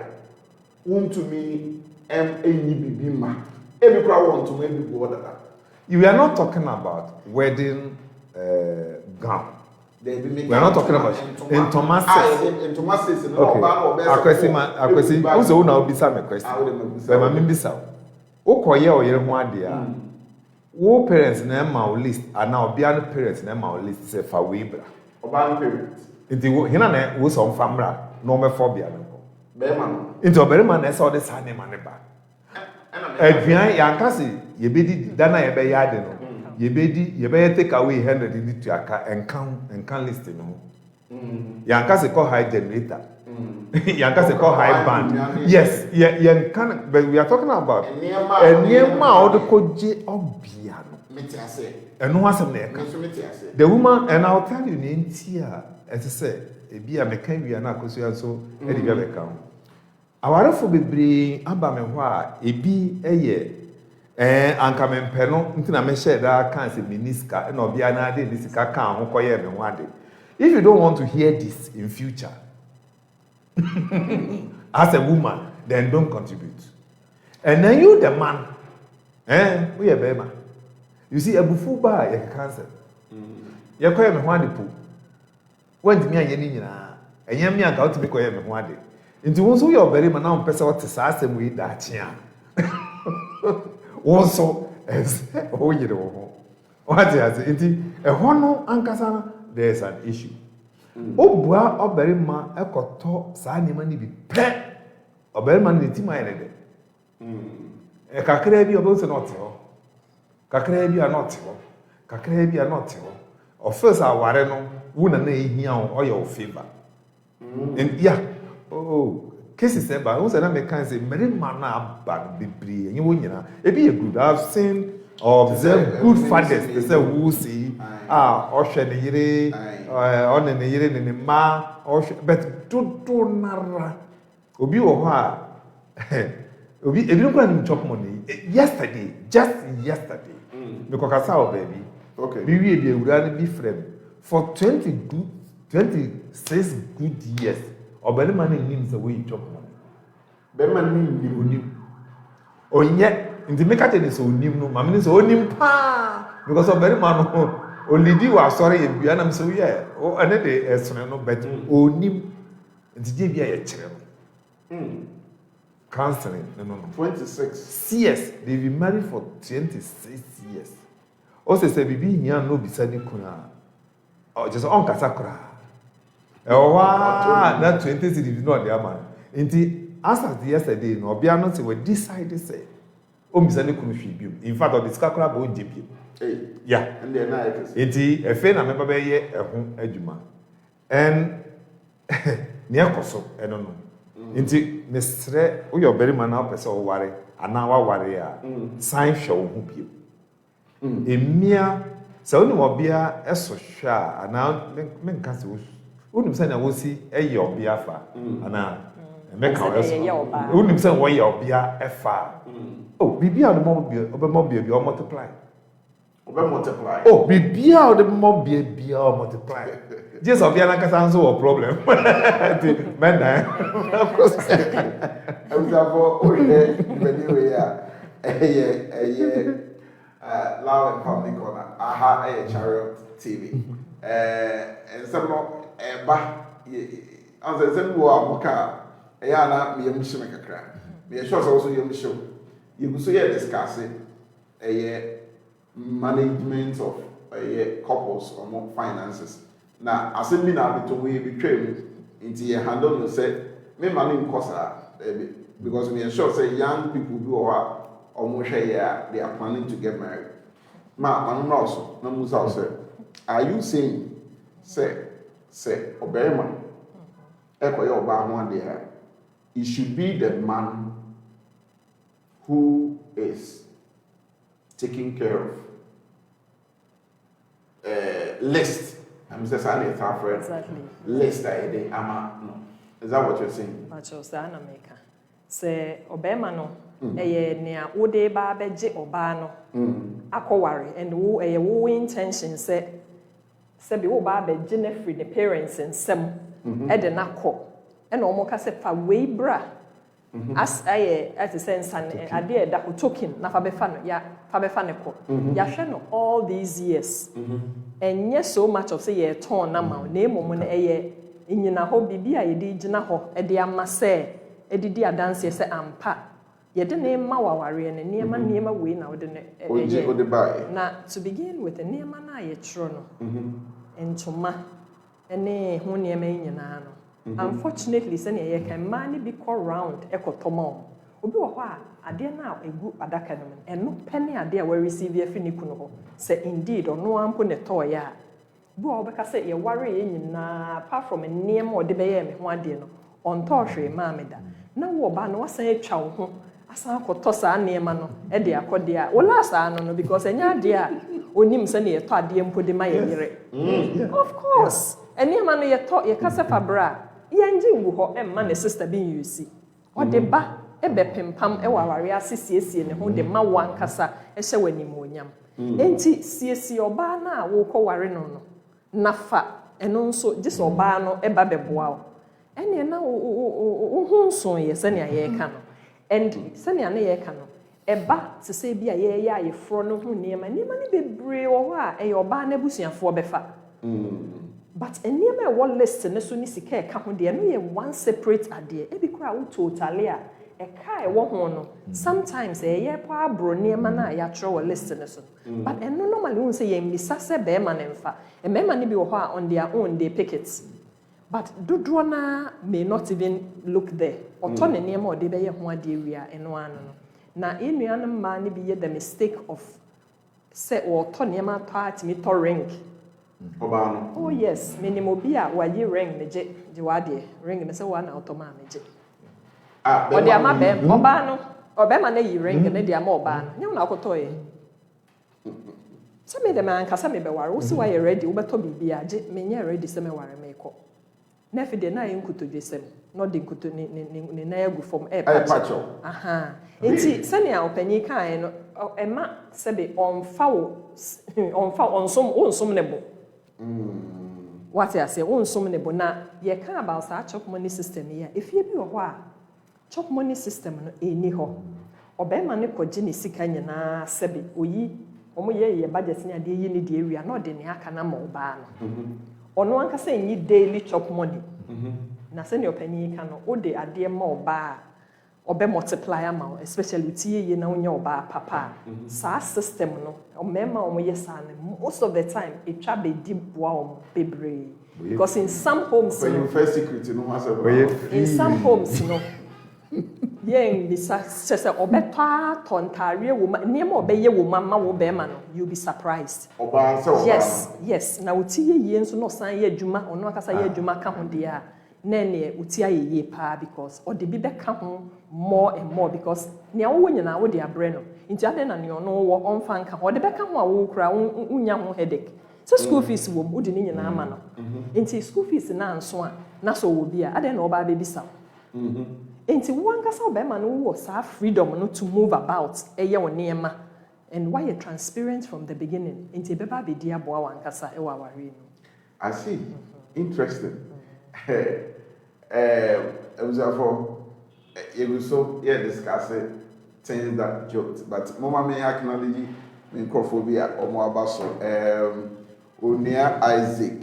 Wontumi enyi bibi ma. Ebi kura want to maybe go order that. we are not talking about wedding gown. We We are not talking about ntoma sets. Ntoma sets no Okay. Oba no be Akwesi, also una obisa me question. I would have But mama mbisa. Wo koye oyere ho ade a. Wo parents na ma o list ana obia no parents na ma o list say fa we bra. Oba no parent. Nti wo hina na wo so mfa mra na o mefo bia no. Be man no. Nti oberima na ese o de sa ne ma ne ba. Aduan yanka se yebedi dana yebe yade no. Yebedi take away 100 in to aka enkan list no. Yanka se call high generator. Yanka se call high band. Yes, yanka but we are talking about enema o de koje obia no. Meti ase. Eno asem na eka. Me so meti ase. The woman and I'll tell you the ntia as I say ebi a meka wi na akoso ya so e de bia beka ho. Awarefo bebre aba me ho a ebi eye anka me mpe no ntina me share da kan se miniska na obia na ade ni sika kan ho koye me ho ade. If you don't want to hear this in future as a woman, then don't contribute. And then you the man, we are bema. You see, ebufu ba ya cancer. Ya koye me ho ade po. Wanti mi anye ni nyina. Enye mi anka otimi koye me ho ade. Nti won so ye obere ma na on pese wote saa asem wi da ache a. Won so o yire wo ho. What is it? Nti ehwo no ankasa na there is an issue. Obua obere ma ekoto saa nyema ni bi pe. Obere ma ni tim aye de. Kakra bi obo se not ho. Kakra bi a not ho. Kakra bi a not ho. Offers aware no wuna na ehia o your favor. And yeah, cases eba who say na me kan say many man na aba bebre enye wo nyina e be good. I've seen or observe good fathers they say who say ohwe ne yire on ne yire ne ma ohwe but to nara obi wo ho a obi ebi no kwa ni chop money yesterday just yesterday me ko kasa o baby Okay. bi wie bi ewura ne bi frem for 26 good years obelema na nim say we chop money Be man ni onim onye nti meka tell so onim no mama ni so onim pa because obelema no olidi wa sorry e bia na me so ye o ene de esene no but onim nti je bia ye kire no Counseling, no. 26. Yes, they've been married for 26 years. Also, say, Bibi, no be sending kuna. Oh, just on Kasakura. Oh, wow, that 20 cities is not their man. As of yesterday, no, be announced we decided say, oh, Miss Nikunu. In fact, on the Skakura go GP. Yeah. And they're nice. A friend, I remember a home eduma. And near Koso, I don't know. Mr. We are very man up as all worry, and now our warrior, sign show who you. A mere so no be a so sure, and now men cancel. Wouldn't say I will see a your biafa, and now make our wouldn't say why your bia a far. Oh, be the mobile, or multiply. Multiply. Oh, be the mobile, or multiply. Just of Yana Casanzo or problem. Men, of course. I was about anyway, Loud and Public Corner, Aha, Chariot TV. And some more, as a Zenwa Moka, Ayana, me and Shimaka. Me a short also young show. You could say discussing a management of couples or more finances. Now, as a mina between we train into a handle, you say, me money cost because we are sure say young people who are almost a year, they are planning to get married. Ma, I'm also, no Musa say, are you saying, say, Obama, Echo your bar one day, it should be the man who is taking care of list. I'm just saying Exactly. list idea. No. Is that what you're saying? America. Say Obama no. Nea wode ba beje oba no. Akoware and wo intention say be wo ba beje na free the parents nsem e de na ko. E na omo ka se fa we bra. As at the sense and ade da token na fa be fa no ya fa be fa ne ko. Ya hwe no all these years. And yes, so much of say ye turn na ma na emom na eye nyina ho bibia ye di gina ho e de amase e di adanse se ampa ye de na ma waware ne niema we na de ne na to begin with the niema na ye tro no entoma ene ho niema nyina no unfortunately say ye kan ma ni bi call round e kotomo obi wo ho a ade na egu adaka no eno pene ade a we receive afi ni kunu ho say indeed ono ampo ne toya bu a obeka say ye ware ye nyina apart from nneem o de be ye me ho ade no on to hwe ma me da na wo ba no wasan atwa wo ho asan akoto sa nneem no e de akode a wo la sa no because enya ade a onim se ne ye to ade mpo de ma ye yire of course nneem no ye to ye kasa fabra ye ngi ngu ho emma ne sister bin yusi o de ba ebe pempam e waware asesiesie ne ho de ma wankasa e hye wanim onyam enti siesie oba na wo kɔware no no nafa eno nso gye so oba no e ba beboa wo ene na wo hu nso ye sene aye ka no and sene ane ye ka no eba se se bia ye ya ye fro no hu niema ne bebre wo ho a e oba na busuafo befa but eniema e wo list ne so ni sika e ka ho de no ye one separate ade e bi kura wo totally a e kai wo ho no sometimes ye pa abro niema na ya tro list ne so but eno normally won say ye misa se be ma ne mfa e me ma ne bi wo ho a on their own they pick it but dodro na may not even look there oto ne niema o de be ye ho ade wia eno anu no na enuan ma ne bi ye the mistake of say oto niema to atimi to ring oba no oh yes minimo bi a wa ye ring ne je wade ring me say wa na oto ma me je ode ama be oba no obema na yi ring na de ama oba no nya na akoto ye me de man kasa me be ware wo si wa ye ready wo beto bibia je me nya ready se me ware me ko na fi de na ye nkuto dwesem no de nkuto ni na yagu from air patcho aha enti sane a opanyi kan no ema se be onfa onsom ne bo what I say onsom ne bo na ye kan about sa chop money system here if you bi wo ho a chop money system no eni ho obema ne koje ne sika nyina sebe oyi omo ye budget ni ade yi ni de area na ode ne aka na ma oba no ono anka say nyi daily chop money na sɛ ne ɔpanyin ka no o de adeɛ ma ɔbaa ɔbɛ multiply ama wo especially tie ye na wonya ɔbaa papa saa system no ɔmɛma ɔmo yɛ saa no most of the time etwa bedi boa ɔmo bebree because in some homes when you first secret no ha sɛ in some homes no yɛn bisa kyɛ sɛ ɔbɛtɔ atɔ ntaareɛ wɔ ma nneɛma ɔbɛyɛ wɔ ma ma wɔ bɛrima no you be surprised ɔbaa sɛ ɔbaa yes na wotie yie nso na ɔsan yɛ adwuma ɔno akasa yɛ adwuma ka ho deɛ a na ɛneɛ wotie ayɛ yie paa because ɔde bi bɛka ho more and more because nea wowɔ nyinaa wode abrɛ no nti adɛn na nea ɔno wɔ ɔmfa nka ho ɔde bɛka ho a wo kora wonya ho headache sɛ school fees wɔ mu wode ne nyinaa ama no nti school fees na nso a na sɛ ɔwɔ bi a adɛn na ɔbaa bɛbisa wo nti wo ankasa ɔbɛrima no wowɔ saa freedom no to move about ɛyɛ wo nneɛma and why you transparent from the beginning nti ɛbɛba abɛdi aboa wo ankasa ɛwɔ awareɛ no I see. Interesting. Therefore, it was so discussing things that joked, but Mama may acknowledge microphobia or more about so. Onia Isaac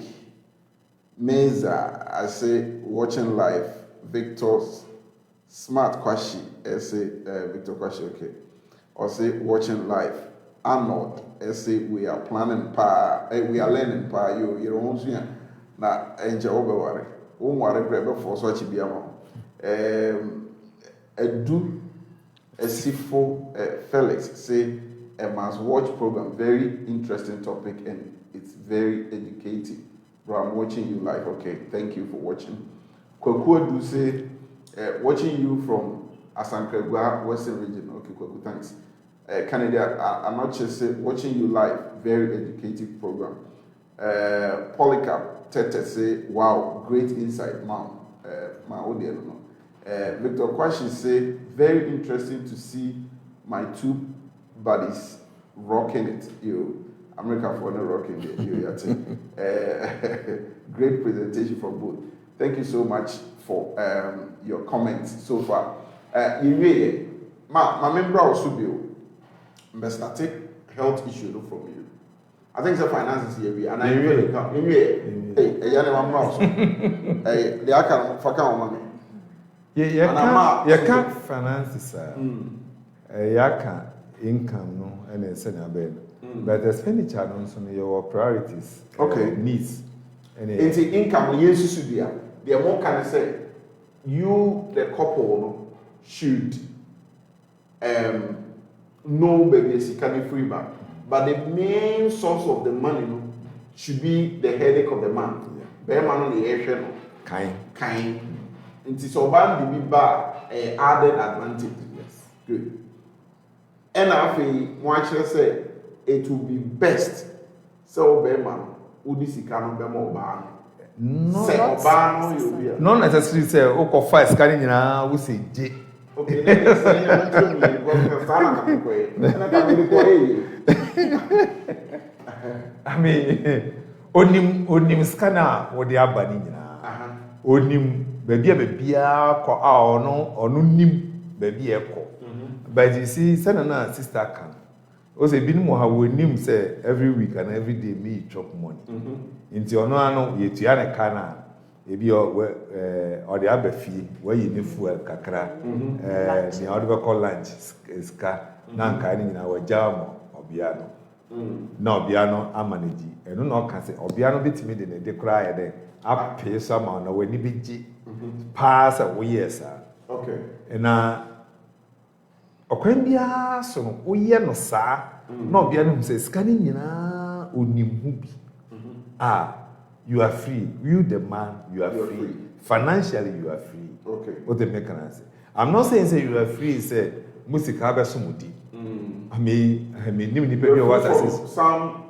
Meza, I say watching live. Victor's Smart Kwashi, I say Victor Kwashi, okay. Or say watching live. Arnold, I say we are planning we are learning you don't see na enje obeware wo nware brebe for so chi bia mo edu esifo Felix say a must watch program, very interesting topic and it's very educative. Bro, I'm watching you live. Okay, thank you for watching. Kwaku do say watching you from Asankragua, Western region. Okay, Kwaku, thanks. Canada, I'm not just watching you live, very educative program. Polycarp Tete say, wow, great insight, mom. My audience, no. Victor Kwashi say, very interesting to see my two buddies rocking it. You, America for no rocking it. Great presentation from both. Thank you so much for your comments so far. My member also be. Must take health issue from you. I think the finances here, and I really come. Hey, I'm not. Hey, they are kind of fucking money. Yeah, you can't finances, you can't income, no, and it's in a bed. But expenditure on some your priorities, needs. And the income, yes, should be. They are more kind of say, you, the couple, should no baby is can free back. But the main source of the money should be the headache of the man. Bear man on the air kind. It is about the big added advantage. Yes. Good. And I think one should say it will be best. So bear man, would this can be more bad? Not necessarily say, oh, first carrying we say J. Okay, I mean, onim scanner or the abani na. Onim baby no nim baby echo. But you see, Senana sister can. Also, been more how we nim say every week and every day me chop money. Into your no, you tiana cana. Ebi or the other fee where you need fuel kakra the other call lunch ska nanka ni na wajam obiano na obiano amanage eno na oka se obiano bitimi de ne de kra ya de apay sama na wani bigi pass a years okay na okwan bia so no woye no saa na obiano se ska ni nyina onimhu bi you are free. You, the man, you are free. Financially, you are free. Okay. What the mechanism? I'm not saying say you are free. Say music have a sumudi. I mean, you what I say. Some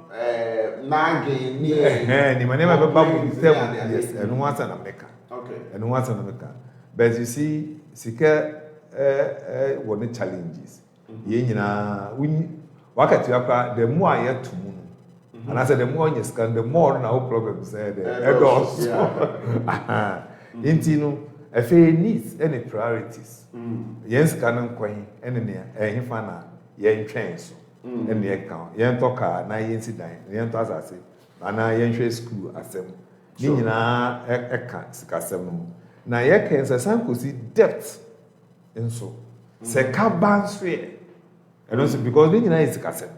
nagging. Ni manema babu yes. And once an America. Okay. And once an America. But you see, sika one challenges. Yenyina when wakati wapa the more I get to move. And I said, the more you scan, the more now problems said. Intino, if he needs any priorities, yes, canon coin, any infana, yen trains, and the account, yen talker, na yen sit down, yen toss as it, and I yen trade school as them. Nina eka, sikasem. na yɛka nsa san kɔsi depth nso sɛ ka ba nso yɛ ɛno nso because ne nyinaa yɛ sikasɛm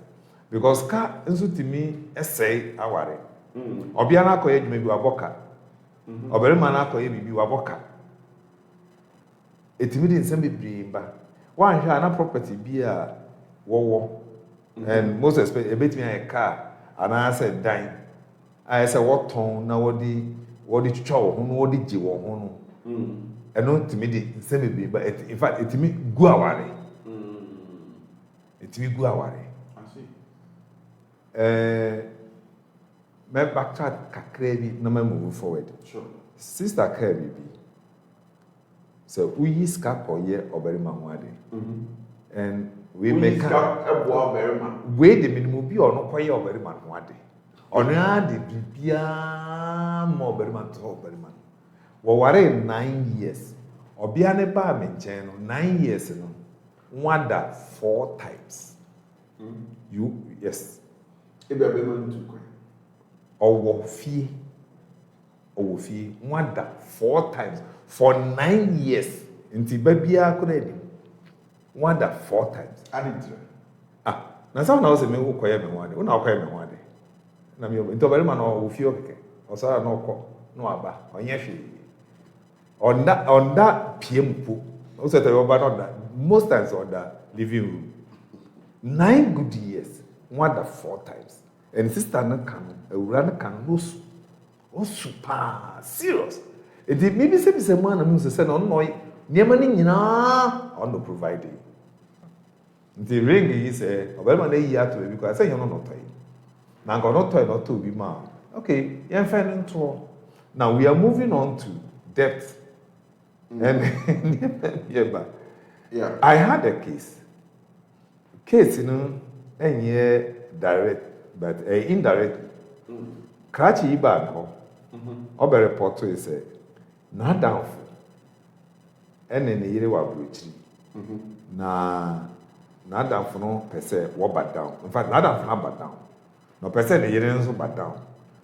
because ka nso tumi ɛsɛe aware ɔbea no akɔyɛ adwuma bi wabɔ ka ɔbarima no akɔyɛ biribi wabɔ ka ɛtumi de nsɛm bebree ba woanhwɛ a na property bi a wɔwɔ and most especially ɛbɛtumi ayɛ car anaasɛ dan ayɛ sɛ wɔtɔn na wɔde twitwa wɔn ho na wɔde gye wɔn ho no ɛno tumi de nsɛm bebree ba in fact ɛtumi gu aware ɛtumi gu aware mɛ backtrack kakra bi na mɛ move forward sister kaa biribi sɛ woyi sika kɔyɛ ɔbarima ho ade and we make we de minimum bi ɔno kɔyɛ ɔbarima ho ade ɔno ade biribiara ma ɔbarima to ɔbarima no wɔware 9 years ɔbea ne baa me nkyɛn no 9 years no wada 4 times yes ɔwɔ fie wada 4 times for 9 years nti ba biara kɔ na anim wada 4 times na sɛ wona wo sɛ me wokɔyɛ me ho ade wona wokɔyɛ me ho ade na me nti ɔbarima no ɔwɔ fie ɔkɛkɛ ɔsara na ɔkɔ na waba ɔnyɛ hwee ɔnda pie mpo wo sɛ tɛyɛ ɔba no ɔda most times ɔda living room 9 good years wada 4 times and sister no ka no awura no ka no ɔsu paa serious enti bibi sɛ mu ana mu sɛ na ɔno nneɛma no nyinaa ɔno provide nti ring yi sɛ ɔbarima no ayi ato baabi kɔ sɛ yɛn no nɔtɔ yi na nka ɔno tɔe na ɔtɔ obi ma okay yɛmfa no ntoɔ now we are moving on to depth and nneɛma I had a case no ɛnyɛ direct but indirect krakye yi baa hɔ ɔbɛ report yi sɛ n'adamfo ɛne ne yere wɔ aburokyiri na n'adamfo no pɛ sɛ wɔba down in fact n'adamfo no aba down na ɔpɛ sɛ ne yere nso ba down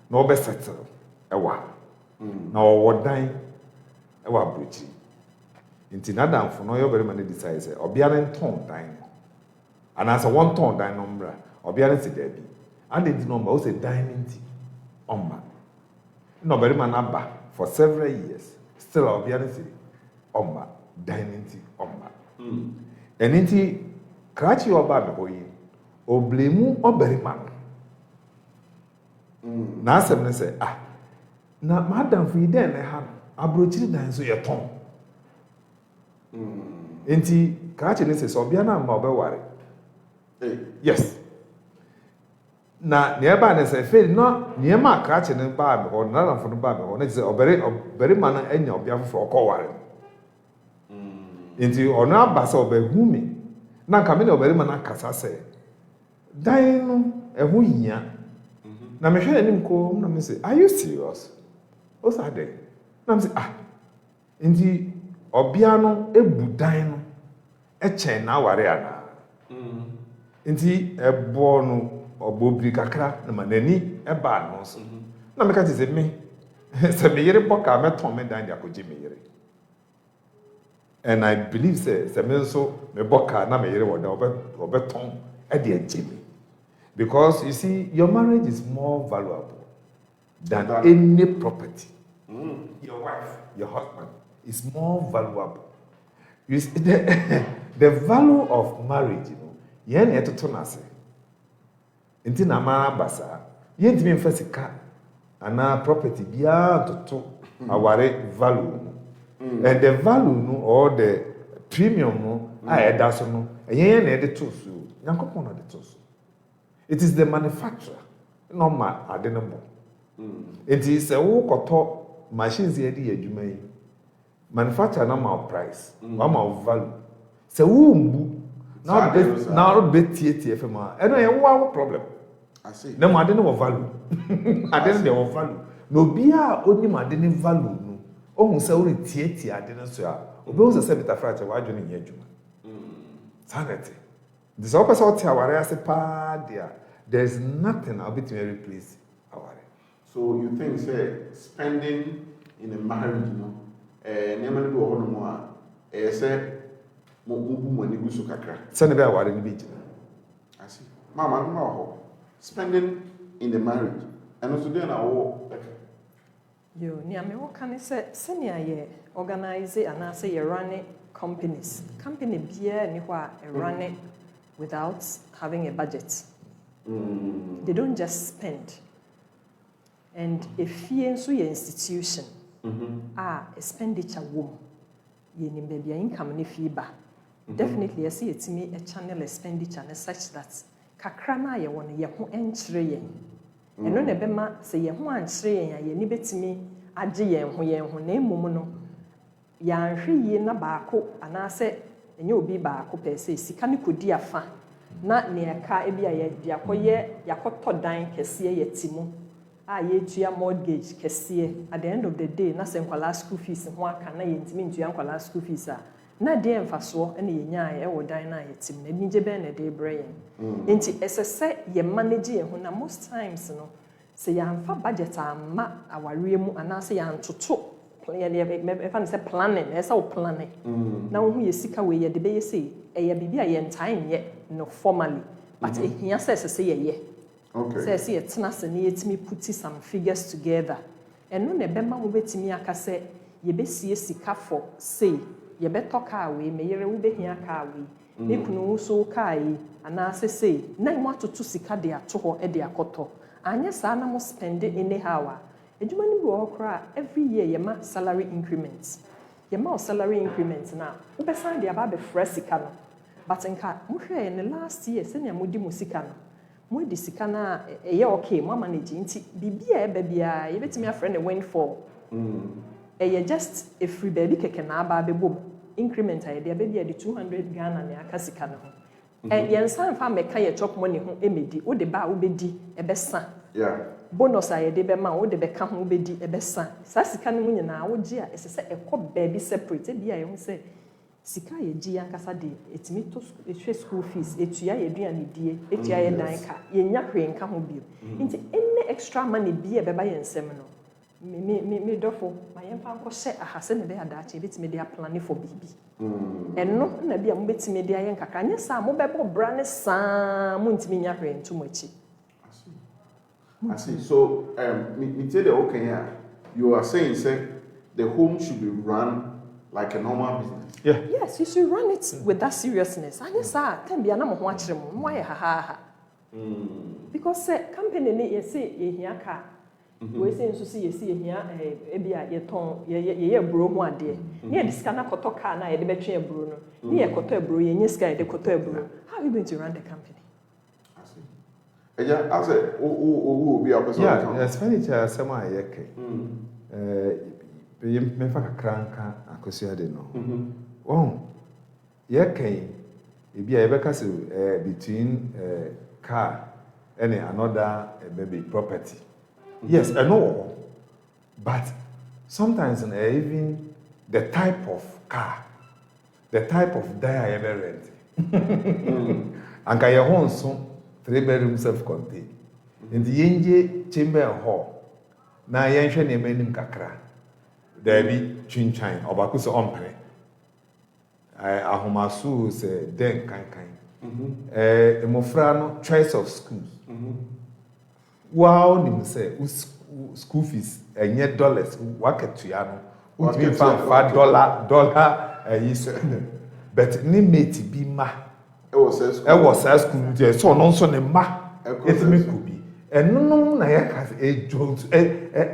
na ɔbɛ settle ɛwɔ ha na ɔwɔ dan ɛwɔ aburokyiri nti n'adamfo no ɔyɛ ɔbɛrima no decide sɛ ɔbea no ntɔn dan no anaasɛ wɔntɔn dan no mmra ɔbea no si daabi ade nti no ɔmba wo sɛ dan no nti ɔmba na ɔbɛrima no aba for several years still ɔbea no si ɔmba dan no nti ɔmba ɛno nti krakye ɔbaa me hɔ yi ɔblemu ɔbɛrima no n'asɛm no sɛ na m'adamfo yi dɛn na ɛha no aburokyiri dan nso yɛtɔn nti krakye no sɛ sɛ ɔbea no amma ɔbɛware yes na nea ɛbaa no sɛ fei na nneɛma a krakye no baa me hɔ n'adamfo no baa me hɔ na kyerɛ sɛ ɔbɛrima no anya ɔbea foforɔ ɔkɔware no nti ɔno aba sɛ ɔbɛhu me na nka me ne ɔbɛrima no akasa sɛ dan no ɛho hia na mehwɛ n'anim kɔɔ na me sɛ are you serious o saa dɛ na me sɛ nti ɔbea no ebu dan no ɛkyɛn n'aware anaa nti ɛbɔ no ɔbɔ biri kakra na ma n'ani ɛbaa no so na meka kyerɛ sɛ me sɛ me yere bɔ kaa mɛtɔn me dan de akɔgye me yere and I believe sɛ me nso me bɔ kaa na me yere wɔ dan ɔbɛtɔn ɛde agye me because you see your marriage is more valuable than any property. Your wife, your husband is more valuable. You see, the value of marriage, yen etoto nase. Inti na mara basa, yen timi mfa sika ana property bia toto aware value. And the value no or the premium no a eda so no, yen na ede to so. Yankopon na de to so. It is the manufacturer, no ma ade no bo. Inti se wo koto machines ye di adwuma yi. Manufacturer na ma price, wa ma value. Se wo mbu na be tie fema. E no ye wo problem. I see. Na ma ade no value. Ade no de value. No bia oni ma ade no value no. Ohun se wo tie ade no so a. Obe wo se beta fracture wa adwene ye adwuma. Sanity. This opposite what aware as a padia. There's nothing I'll be to replace aware. So you think say spending in a marriage, nneɛma no bi wɔ hɔ nom a ɛyɛ sɛ mobu mo ani gu so kakra. Sɛne bɛ aware no bi gyina. Asi mama no ma wɔ hɔ spending in the marriage ɛno so deɛ na wɔwɔ. Yo, nea me wo kan sɛ sɛnea yɛ organize anaasɛ yɛ run companies. Company biara ni hɔ a run without having a budget. They don't just spend. And efie nso yɛ institution a expenditure wɔ mu. Yɛ nim baabi a income ne fie ba. Definitely yɛsɛ yɛtumi a channel expenditure ne such that kakra na yɛ wɔ no yɛ ho nkyerɛ yɛn. Ɛno na ɛbɛma sɛ yɛn ho ankyerɛ yɛn a yɛni bɛtumi agye yɛn ho na mmom no yɛanhwɛ yie na baako anaasɛ ɛnyɛ obi baako pɛ sɛ sika ne kɔdi afa na nea ɛka ebi a yɛde yakɔtɔ dan kɛseɛ yɛti mu a yɛtua mortgage kɛseɛ at the end of the day na sɛ nkwalaa school fees ho aka na yɛntumi ntua nkwalaa school fees a na deɛ mfasoɔ ɛna yɛnyaa ɛwɔ dan na yɛti mu na anigye bɛn na ɛde brɛ yɛn nti ɛsɛ sɛ yɛ manage yɛn ho na most times no sɛ yɛamfa budget amma awareɛ mu anaasɛ yɛantoto ɛfa no sɛ planning ɛsɛ wo planning na wo ho yɛ sika wei yɛde bɛyɛ sɛ ɛyɛ biribi a yɛntae nyɛ no formally but ɛhia sɛ ɛsɛ sɛ yɛyɛ sɛ ɛsɛ yɛtena ase na yɛtumi puti some figures together ɛno na ɛbɛma wo bɛtumi aka sɛ yɛbɛsie sika for sei yɛbɛtɔ kaa wei meyere wobɛhia kaa wei ne kunu wo so kaa yi anaasɛ sei na mo atoto sika de ato hɔ de akɔtɔ anyɛ saa na mo spend anyhow a adwuma no bi wɔ hɔ koraa every year yɛma salary increment yɛma salary increment na wobɛsan de aba abɛfrɛ sika no but nka mohwɛ ne last year sɛnea modi mo sika no mo di sika na ɛyɛ okay mo manage nti biribi a ɛba biara yɛbɛtumi afrɛ ne windfall ɛyɛ just efiri baabi kɛkɛ na aba abɛbom increment a yɛde abɛbi yɛde 200 Ghana ne aka sika no ho yɛnsan fa mɛka yɛ chop money ho ɛmɛdi wode ba a wobɛdi ɛbɛsa bonus a yɛde bɛma wode bɛka ho wobɛdi ɛbɛsa saa sika no mu nyinaa wogye a ɛsɛ sɛ ɛkɔ baabi separate ebi a yɛho sɛ sika a yɛgye yankasa de ɛtumi to ɛhwɛ school fees ɛtua yɛ aduane die ɛtua yɛ dan ka yɛnya hwee nka ho bio nti ɛne extra money bi a ɛbɛba yɛn nsɛm no me dɔfo ma yɛmfa nkɔhyɛ ahasɛ ne bɛyɛ adaakye yɛbɛtumi de aplane for biribi ɛno na bi a mobɛtumi de ayɛ nkakra nyɛ saa mobɛbɔ bra ne saa montumi nya hwee nto mo akyi. I see. So, me tell you, okay, you are saying, say, the home should be run like a normal business. Yeah. Yes, you should run it with that seriousness. And yes, sir, ten be anamo ho akyere mo, mo aye ha ha. Because company ni you say ye hia car. We say nso say ye see ye hia e bia ye ton ye bro ho ade. Ni ye disika na koto car na ye de betwe ebro no. Ni ye koto ebro ye nye sika ye de koto ebro. How are you going to run the company? Yeah, I said, oh, be a person. Yeah, expenditure someone I yeke. Me fa kakranka akosua de no. Oh, yeke e bia yebeka se between car and another maybe property. Yes, I know. But sometimes even the type of car, the type of die I ever rent. Anka ye hon so 3-bedroom self-contained. In the Yenje chamber and hall. Na yensha ne menim kakra. There be chinchan obakuso ompre. Ahomasu se den kan. Emofra no choice of schools. Wow, nim say school fees enye dollars waketua no. Utimi fa dollar but ni mate bi ma was a school there, so non so ne ma etimi kubi eno na ya ka ejo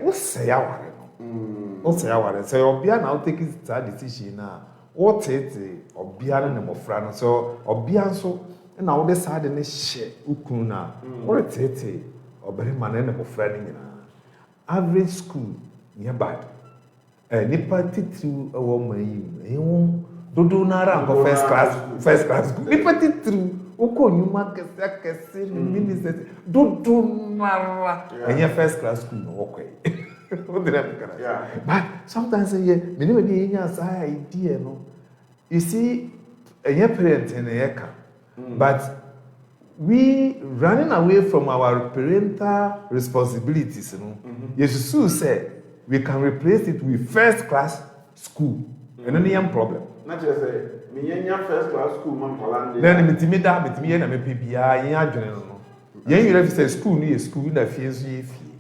o say aware no o say aware say obia na o take that decision na o tete obia na mofra no so obia nso na wo de sade ne hye ukun na o tete obere ma na mofra ni nyina average school nearby nipa titiri ewo mayi dodo na ra ko first class nipati through oko nyuma kese minister dodo na ra enye first class school no okwe but sometimes me never be nya sa idea no you see enye parent na yeka but we running away from our parental responsibilities no yes so say we can replace it with first class school ɛno ne yɛn problem na kyerɛ sɛ menyanya first class school ma nkɔla na ne metimi yɛ na mepɛ biara yɛn adwene no yɛn werɛ fi sɛ school no yɛ school na fie nso yɛ fie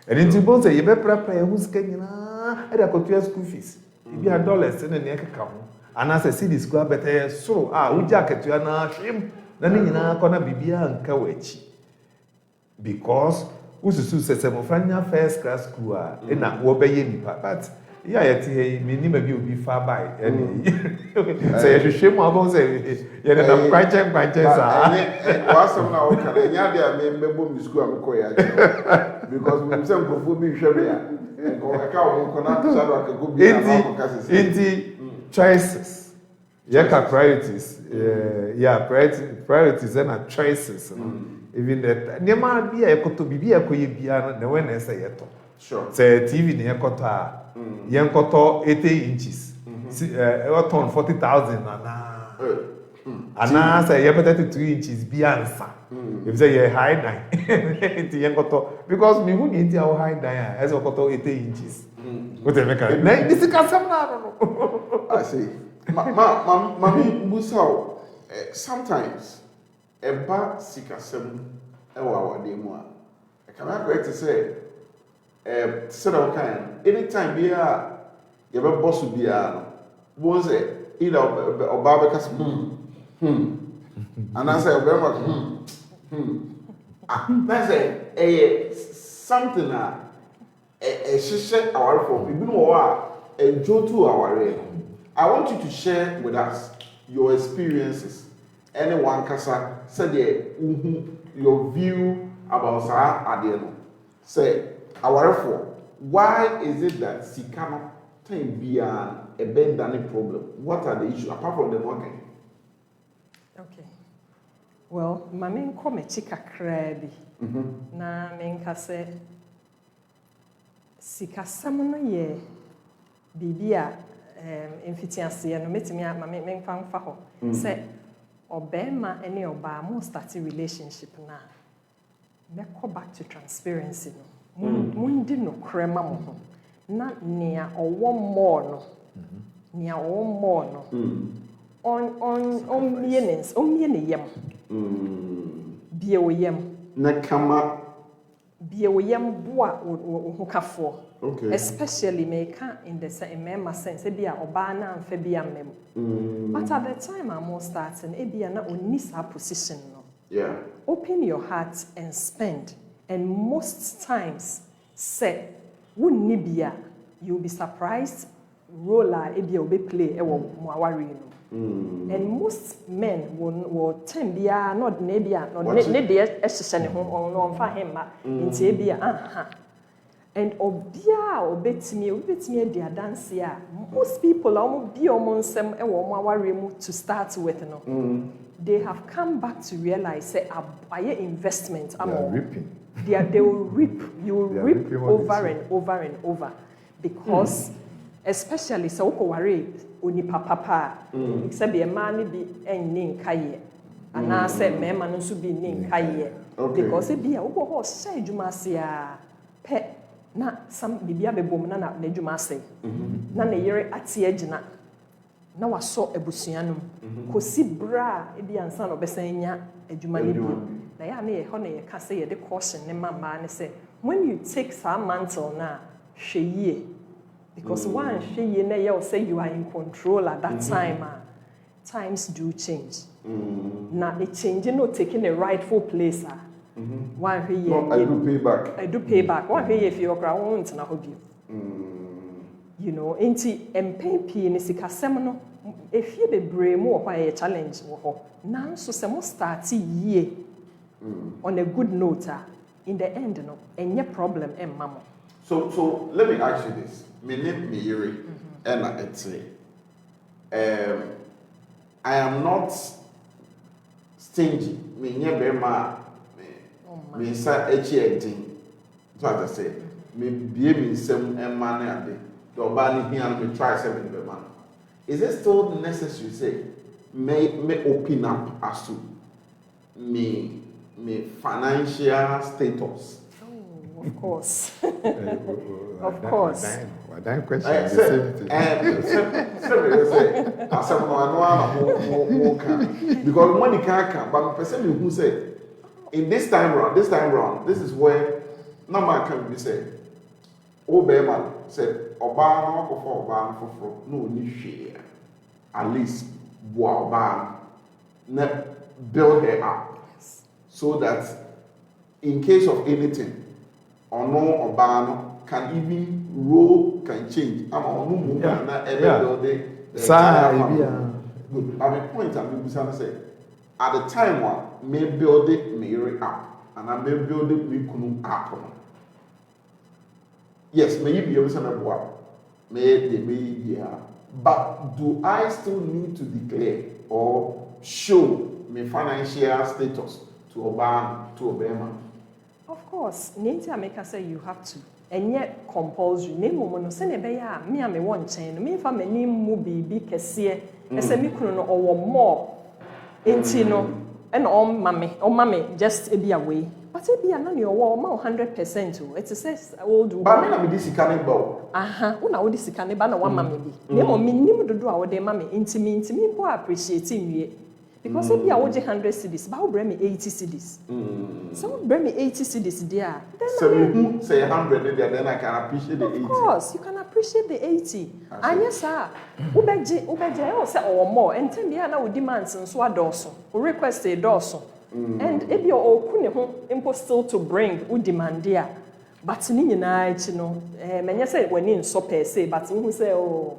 ɛno nti bɔn sɛ yɛbɛprapra yɛho sika nyinaa ɛde akɔtua school fees ebi a dollars ne ne ɛkeka ho anaasɛ cedi school abɛtɛ soro a wogya akatua na ahwem na ne nyinaa kɔ na biribiara nka wɔ akyi because wosusu sɛ mmɔfra nya first class school a ɛna wɔbɛyɛ nipa but yɛ a yɛte ha yi menim bi obi fa bae ɛne sɛ yɛhwehwɛ mu a wobɛhu sɛ yɛdedam kwankyɛn saa wɔasɛm no a woka no ɛnyɛ ade a mɛbɔ me school a mekɔyɛ akyerɛ because menim sɛ nkurɔfoɔ bi hwɛ me a ɛka wo nkɔ na shadow akɛkɔ bi a maakɔka sesɛ nti choices yɛka priorities priorities ɛna choices no even the nneɛma bi a yɛkɔtɔ biribi a yɛkɔyɛ biara no na wɔn na ɛsɛ yɛtɔ sɛ tv na yɛkɔtɔ a yɛnkɔtɔ 80 inches ɛwɔtɔn 40,000 anaa sɛ yɛpɛ 32 inches bi ansa ebi sɛ yɛ high dan nti yɛnkɔtɔ because mihu ni nti a wɔ high dan a ɛsɛ ɔkɔtɔ 80 inches wote meka na ne sikasɛm na no I see mami busaw sometimes ɛba sikasɛm ɛwɔ awadeɛ mu a ɛkama akɔyɛ te sɛ sɛdeɛ wɔkaeɛ no anytime biara yɛbɛbɔ so biara no wɔn sɛ either ɔbaa bɛka sɛ anaasɛ ɔbɛrima na sɛ ɛyɛ something a ɛhyehyɛ awarefoɔ ebinom wɔ hɔ a ɛdwo to awareɛ no I want you to share with us your experiences ɛne wankasa sɛdeɛ wohu your view about saa adeɛ no sɛ awarefoɔ why is it that sika no time biara ɛbɛn dane problem what are the issues apart from the market. Okay, well maame nkɔ m'akyi kakraa bi na menka sɛ sikasɛm no yɛ biribi a mfitiaseɛ no mɛtumi maame memfa mfa hɔ sɛ ɔbɛrima ne ɔbaa mo start relationship na mɛkɔ back to transparency no mundi nokorɛ ma mo ho na nea ɔwɔ mmɔɔ no ɔmmie ne yam bie wo yam na kama bie wo yam boa wo ho kafoɔ especially meka in the mmarima sense ebi a ɔbaa na amfa bi amam but at the time I'm all starting ebi a na onni saa position no open your heart and spend and most times say wonni bia you'll be surprised role a ebi a obe play ewo mo aware no and most men will tend bia not na bia no ne de ehyehyɛ ne ho no mfa hemma nti ebi a and obia obetimi adi adanse a most people almost be nsem ewo mo aware mu to start with no they have come back to realize say aye investment they will reap you will reap over and over and over because especially so ko ware onipa papa se be ma ne bi enni nkaye ana se mema no so bi nni nkaye because e bia wo ho hye adwuma ase a pe na sam bibia bebom na adwuma ase na ne yere ate agina na waso abusuanom kosi bra e bia nsa no besan nya adwuma ne bi na ya na ye ho na ye ka se ye de caution ne mama ne say when you take some mantle na hweye because one hweye na ye say you are in control at that time times do change na it change no taking a rightful place one hweye I do pay back one hweye if you okra won't na hobi you know enti empepi ne sikasem no efie bebre mu wo kwa challenge wo ho nanso se mo start yie on a good note in the end no enye problem emma mo. So let me ask you this. Me name me yere and I am not stingy. Me nye be ma me sa echi edin. So as I say, me bie me nsem emma na ade. The oba ni hia me try say me be man. Is it still necessary say me open up as to me financial status Of course. Of course. Wadan question the same thing. Because money can't come, but person who say in this time round, this is where no man can be said. Oh, man said, Obama for Obama for no ni at least Obama build her up so that in case of anything, or no Obama can even role can change. I'm on move na every building. Good. At the point I'm say at the time one may build it me up and I may build it me kunu up. Yes, may be able to may they be but do I still need to declare or show my financial status to Obama? Of course, Ninti America say you have to. And yet compulsory. Name no send a bear, me and me one chain. Me for me name movie be kesiye. Ese me kuno or more. Intino and mommy just be away. But it be a none your wall 100%. It says old. But I mean, this is coming bow. Aha, una odi sikane ba na one mammy be. Nemo minimum do our day mammy intimate me poor appreciating ye. Because if you are 100 cedis, but bring me 80 cedis. So bring me 80 cedis there. So you say 100 there, then I can appreciate the 80. Of course, you can appreciate the 80. And yes, sir. Ubeje, or say or more. And tell me now with demands and so adorso. Or request a dorso. And if you're all kune still to bring would demand there. But you know, many say when in so per se, but who say oh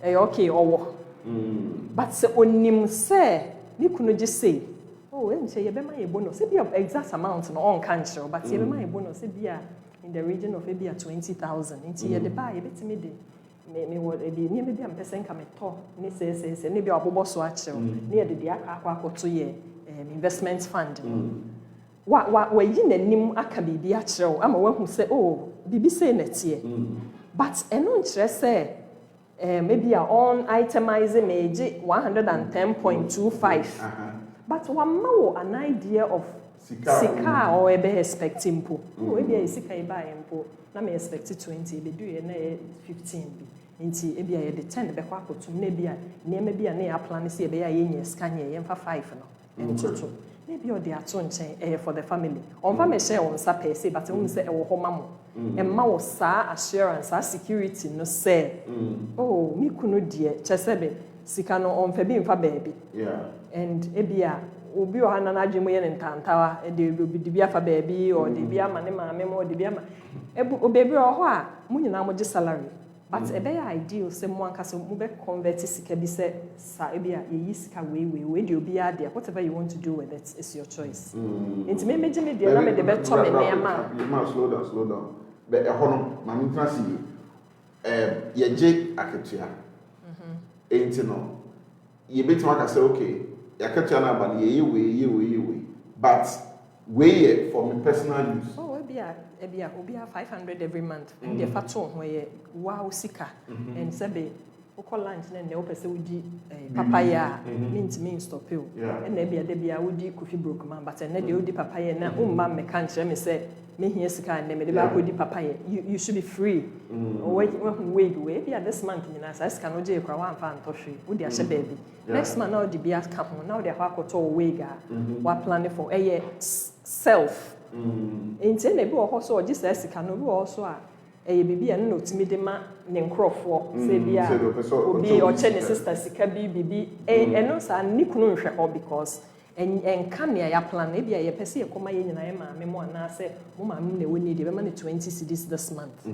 okay or but say onim say. You couldn't just say, oh, and say, you be bonus. It be of exact amount on cancer, but you be bonus. It be in the region of maybe 20,000. Into the buy, a bit me me what be near maybe I'm person come at talk. Ne says, and maybe our boss watch near the aqua 2 year investment fund. What were you nim akabi be actual? I'm a one who say, oh, BB say next year. But and no interest say. Maybe our own itemizing maybe 110.25. But one more an idea of Sika or ebe expecting po. Maybe a Sika buy and po. Na me expect 20, they do a 15 be. Inti maybe a the 10 be kwa to maybe a maybe a near plan see be a yen scan ye for 5 no. And toto. Maybe or they are for the family. On family share on sa per se, but we say e wo homa and ma sa assurance, security no say. Oh, me kunu dear, chesebe, sikano on febi fa baby. Yeah. And ebia, obi o hanana adwemo ye ntantawa, de obi bia fa baby or de bia ma ne maame mo de bia ma. Ebu baby o ho a, mu nyina mo salary. But ebe ya ideal say mo anka say mo be convert sika bi say sa ebia ye yi sika we de obi ade. Whatever you want to do with it is your choice. Nti me meje me de na me de be to me nema. You must slow down. But a honor, my infancy, ye jake aketua. Ain't no. Ye bit mark say okay, yaketua na ba ye way. But way for me personal use. Oh, ebia 500 every month. And the faton where wow sika and sebe oko lunch na ne opese udi papaya mint me stop you. And ebia de bia udi coffee broke man but na de udi papaya na umma me kan kire me say me here sika and me de ba udi papaya. You should be free. Wait ebia this month nyina sa sika no je kwa wan fa ntoswe udi ahye baby. Next month now the bia ka ho now de akoto wega wa plan for self. Enti na bi wo ho so o gisa sika no bi wo so a bibi an no timi de ma ne nkrofo se bia obi o che ne sister sika bibi eno sa ni kunu nhwe ho because en kan ya plan e bia ye pese ye koma ye nyina ye ma me mo na se mo ma me ne woni de be ma ne 20 cedis this month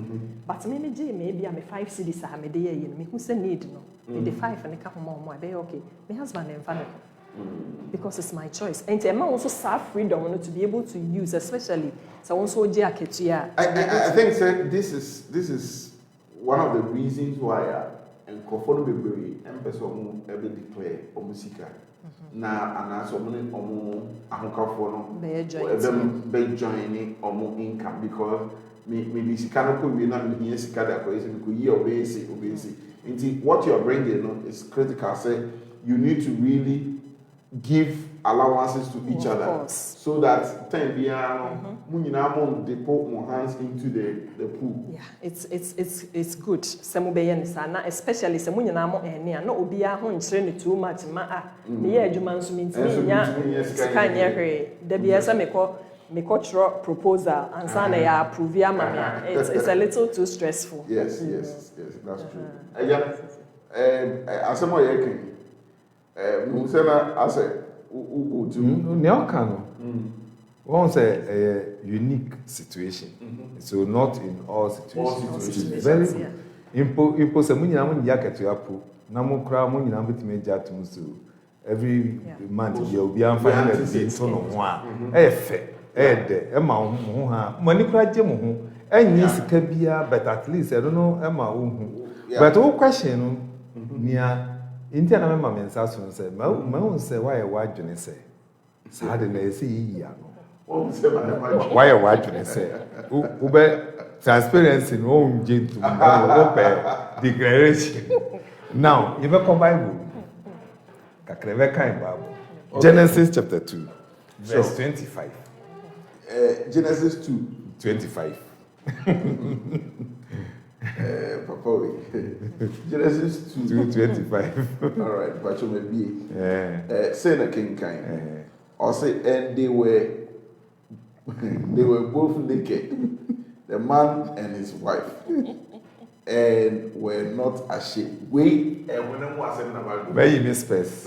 but me je me bia me 5 cedis a me de ye me hu se need no me de 5 ne ka ho mo be okay me husband en fa ne because it's my choice. And Emma also have freedom to be able to use, especially so also I think this is one of the reasons why and comfortable and person ever declare musica. Now and as be joining income because me this kind of we not here sikada what you are bringing is critical. Say you need to really give allowances to each Of other, course. so that time they put more hands into the pool. Yeah, it's good. Sɛ mobɛyɛ ne saa na especially sɛ mo nyinaa mo ɛne a na obiara ho nkyerɛ ne too much ma meyɛ adwuma nso mentimi nya sika nyɛ hwee da bia sɛ mekɔ twerɛ proposal ansa na yɛ approve ama me a it's a little too stressful. Yes, that's true. Asɛm a yɛka mu sɛ na asɛ wotu ne ɔka no one say a unique situation. So not in all situations. It's very impo se munyina mu nya ketu apo na mu kra mu nyina betime gya tum so every month you obi am find that be so no ho a efe de e ma ho ha mani kra gye mo ho enyi sika bia but at least I don't know e ma wo hu but wo question no nia intia na me ma mensa so no say ma wo say why wa dwene say saa de na ese yi ya no why are watching say ube transparency no gentle open declaration now you be come Bible kakreve kan Bible Genesis chapter 2 verse 25 Genesis 2:25 Papa Genesis 2:25 all right but you may be say the king kind or say and they were both naked, the man and his wife, and were not ashamed. Wait, and when I was saying about where you miss space.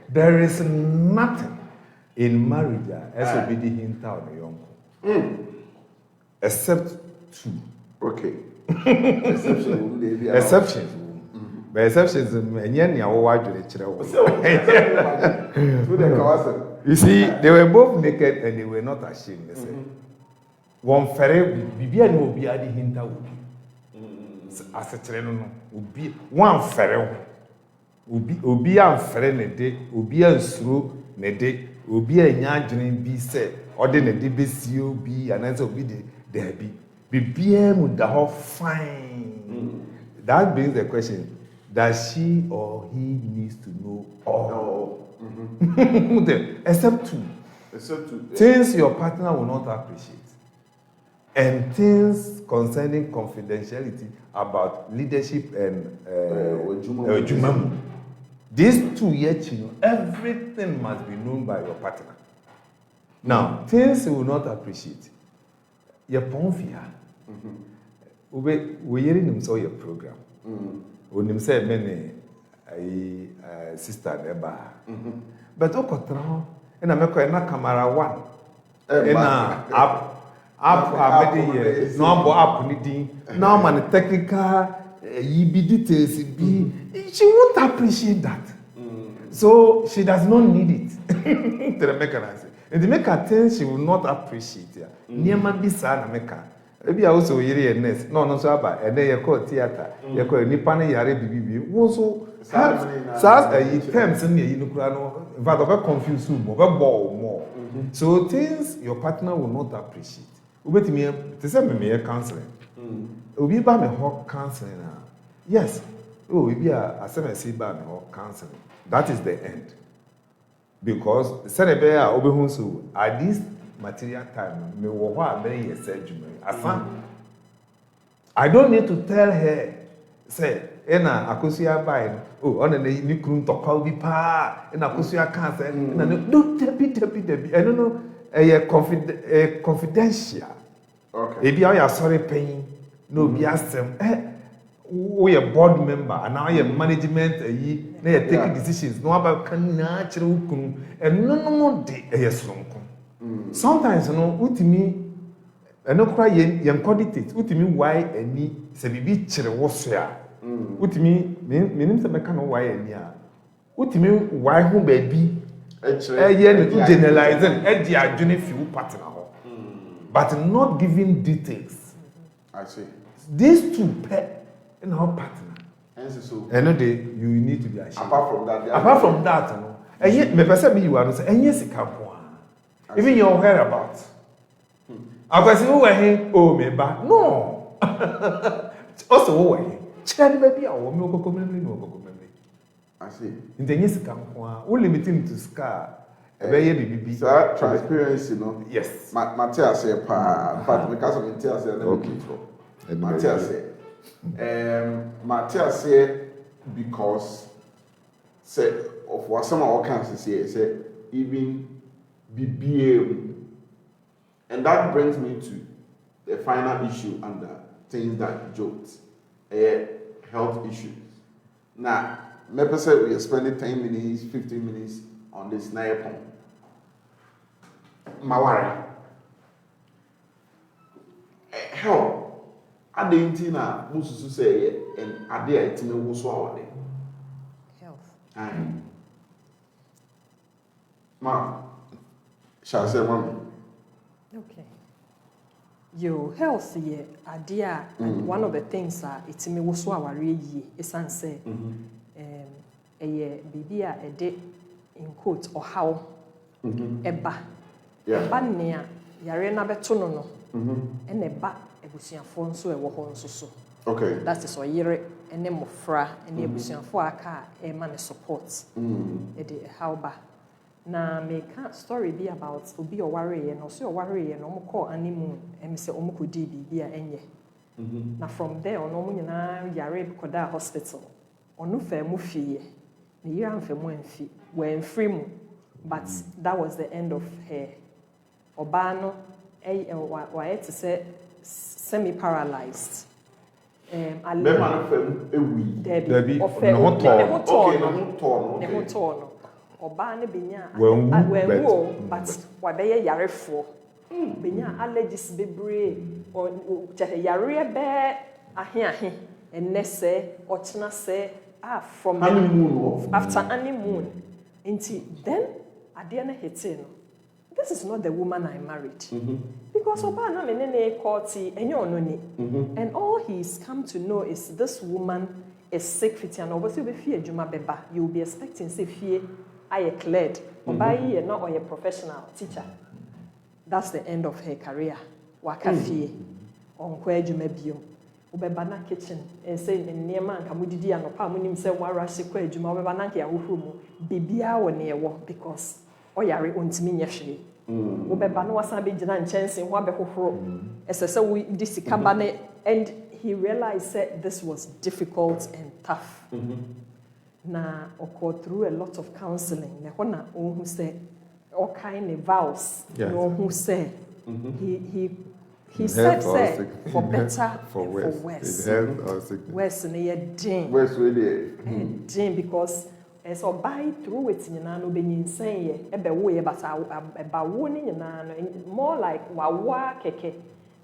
There is nothing in marriage as a bidi hinta on the young, except two. Okay. Exceptions. But exceptions, and yen ya wa do the chira. You see, they were both naked and they were not ashamed. They said, "One ferry, bibia no obi adi hinta obi." As a children, no obi one ferry, obi am ferry ne de, obi ansuro ne de, obi anya adwene bi say, ode ne de besi obi, ananse obi de bi. Bibia mu da ho fine. That brings the question: does she or he needs to know all? Except two. Things your partner will not appreciate. And things concerning confidentiality about leadership and jumamu. These two yet, everything must be known by your partner. Now, things you will not appreciate. Your ponfia. We hearing him saw your program. When him say many sister neba. But okotra and I make na camera one. Na app abedi no app ni din. Now man technical be details be she won't appreciate that. So she does not need it. To the mechanism. And the maker things she will not appreciate it. Niema bisa na maker. Ebi also yiri nurse. No so aba and then you call theater. You call nipa na yare bibi. Wo so SAS terms in the in fact, over confuse you, over ball more. So things your partner will not appreciate. Ubeti me, to say me counseling. Ubi ba me hot counseling. Yes. Oh, we be a say ba me hot counseling. That is the end. Because senebe a obehun so at this material time me wo ho abere ye surgery. Asan. I don't need to tell her say ena akosia bai oh ona ni kru ntokwa bi pa ena akosia kan say na no tebi I don't know confidential okay ebi ya sorry paying no bi asem we a board member and now you management yi na you take decisions no about kan na kire ukunu no de sonko sometimes no utimi eno kra yen quantity utimi why ani se bibi kire wo so ya utimi menim se meka no why ani a utimi why ho ba bi ye ne to generalizing e di adwene fi wo partner ho but not giving details. I see. These two pair in our partner. Hence so. And you need to be ashamed. Apart from that, no. And yet, me person you are say, and yes, it can go. Even your whereabouts. I was saying, oh, hey, oh, me ba. No. Also, oh, hey. Chen baby, I will go memory. I see. Nti enye sika nko a wo limiting to sika ebe ye bibi. So transparency no. Yes. Matthias here pa. In fact, because of Matthias here, Matthias here. Matthias here because say of what some of our cancers here say even BBA, and that brings me to the final issue under things that jokes, health issues. Now, maybe say we are spending 10 minutes, 15 minutes on this naipon. Mawari. Help. I didn't know Musu say and I dare it me was swallowed. Health. Aye. Ma, shall I say one? Okay. Your health ye idea and one of the things it's me was so ye esan say bibia a day in quote or how eba nea yare na beto no no and eba ebusuafo nso ewo ho nso so. Okay. That is oyere ene mofra ene ebusuafo aka e ma ne support e de how ba na make a story be about obi oware ye no so oware ye no mko animu em se omko di bibia enye na from there ono mu nyina yare koda hospital onu fa mu fie ne yira mfa mu anfi we free mu but that was the end of her oba no wa to say semi paralyzed Bema fam ewi Debbie okay no hoto oba ne benya wenwu but wabeye yarefo benya allergies bebre o chahe yare be ahe enese ochina se from honeymoon after honeymoon until then ade na hete no this is not the woman I married because oba na me ne courti enye ono ni and all he's come to know is this woman is sick fit and obviously be fie adwuma beba you will be expecting say fie I cleared oba yi no or a professional teacher. That's the end of her career. Waka fie onko adwuma bio obeba na kitchen and say nneema nka mudidi anopa munim say wara se kwa adwuma obeba na nka yahohoro mu bibia wo ne ewo because oyare ontimi nya hwe obeba no wasan be gina nchense ho abehohoro esese we di sika ba ne and he realized that this was difficult and tough. Na oko through a lot of counseling na hona who say all kind of vows no who say he said for better for worse worse na ye din worse really din because as so by through it nyina no benyinsan ye ebe wo ye but eba wo ni nyina no more like wawa keke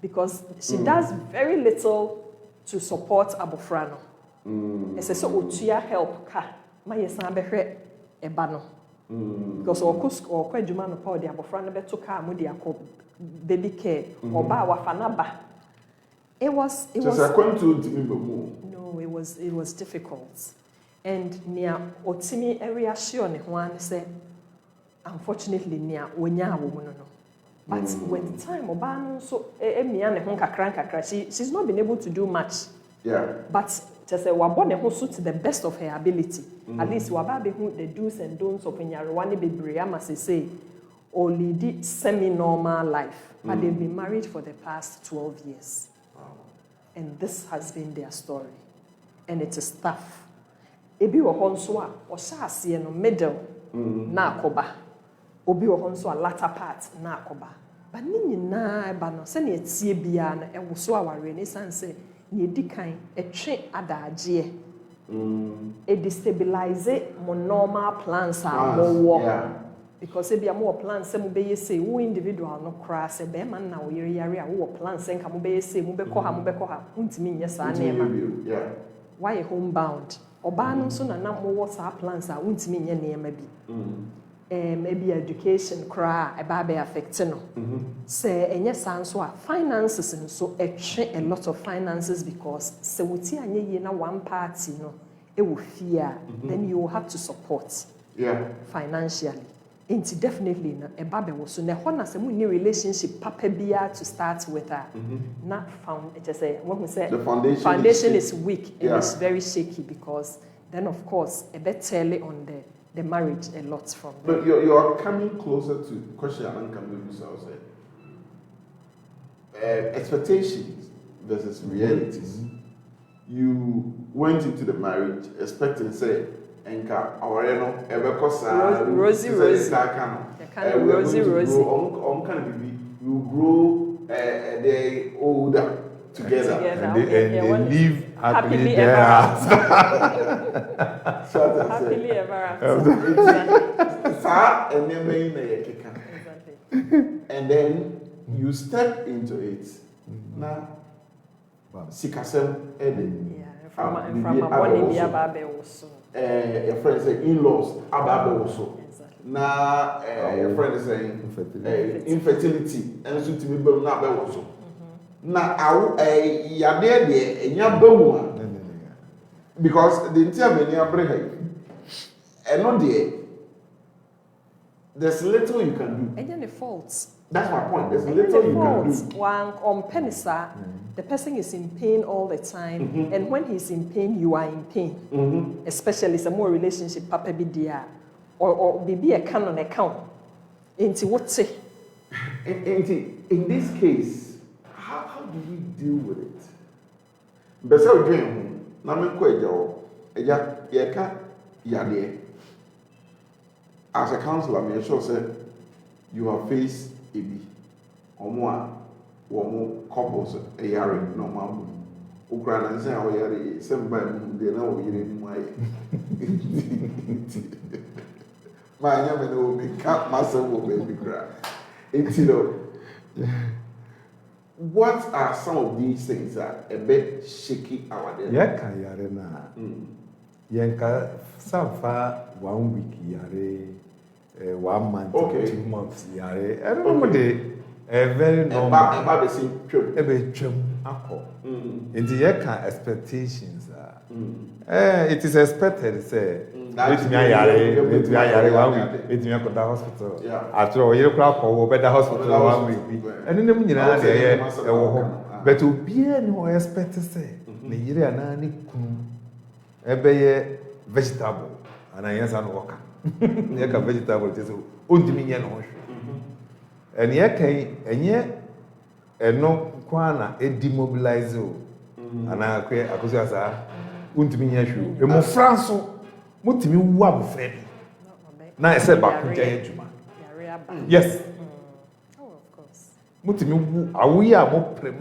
because she does very little to support abofra no ese so otua help ka ma yesan behwe eba no because or kwadwuma no pa de abofra no beto ka mu de akọ baby care oba wafana ba it was just according to no it was difficult and near otimi area sure ne ho an say unfortunately near onya awo mu no but with time oba no so emia ne ho kakra she's not been able to do much but just say wabone ho so to the best of her ability at least wababe who the do's and don'ts of nyarewa ne bebre ama say or lead semi normal life but they've been married for the past 12 years and this has been their story and it is tough ebi wo ho nso a o sha ase no middle na akoba obi wo ho nso a latter part na akoba ba ni nyina ba no se na etie bia na ewo so aware ne sanse ni edikan etwe adagye e destabilize mo normal plans a wo because ebia mo plans se mo be yese wo individual no cross e be man na wo yare yare a wo plans se nka mo be yese mo be ko ha untimi nye sa na ema why homebound oba no so na mo wo sa plans a untimi nye na ema bi maybe education cry about be affecting no say enye sanso a finances nso etwe a lot of finances because se wuti anye ye na one party no e wo fear then you will have to support financially into definitely na e ba be wo so na ho na se mu ni relationship papa bia to start with her not found it just say when we say the foundation is weak and it's very shaky because then of course a bit early on the marriage a lot from there. But you're coming closer to question and coming to say expectations versus realities. You went into the marriage expecting say enka aware ebe kosa rosy rosy on kind of baby you grow they older together. And they live happily thereafter. Happily ever after. And then you step into it. Now, sikasem ede. From a bonny biababe also. Your friend say in-laws ababe also. Now, your friend is saying infertility. And so to me, but not also. Now, yade de enya bamu because the entire many abraham and not there. There's little you can do. And then the faults. That's my point. There's little you can do. One on penisa, the person is in pain all the time, and when he's in pain, you are in pain. Especially some more relationship, papa be there, or baby a canon account. Into what say? In this case, how do we deal with it? Besa odwen na me ko eja yeka yade. As a counselor, I'm sure say you have faced ebi omo a womo couples a yare no mambu ukra na nse a o yare se mba mu de na o yire mu aye ma anya me no be ka masa wo be kra etilo. What are some of these things that a bit shaky our day? Yeka yare na yenka safa 1 week yare 1 month, okay. 2 months yare. I don't know the very normal. About the same trip. Ebe twem akọ. Nti yeka expectations it is expected say let me ayare 1 week, let me go to hospital. After all, you kura ko wo better hospital 1 week. Eni nem nyina de ye ewo ho. But obi ani ho expect say ne yire ana ni kunu ebe ye vegetable ana yensa no work. Yeka vegetable just ondimi nye no hwe. Eni yekan enye eno kwa na demobilize o. Ana akwe akoso asa ondimi nye hwe. Emo franso mutimi wu abofra bi. Na ese ba ku je adwuma. Yes. Oh, of course. Mutimi wu awi a mo pre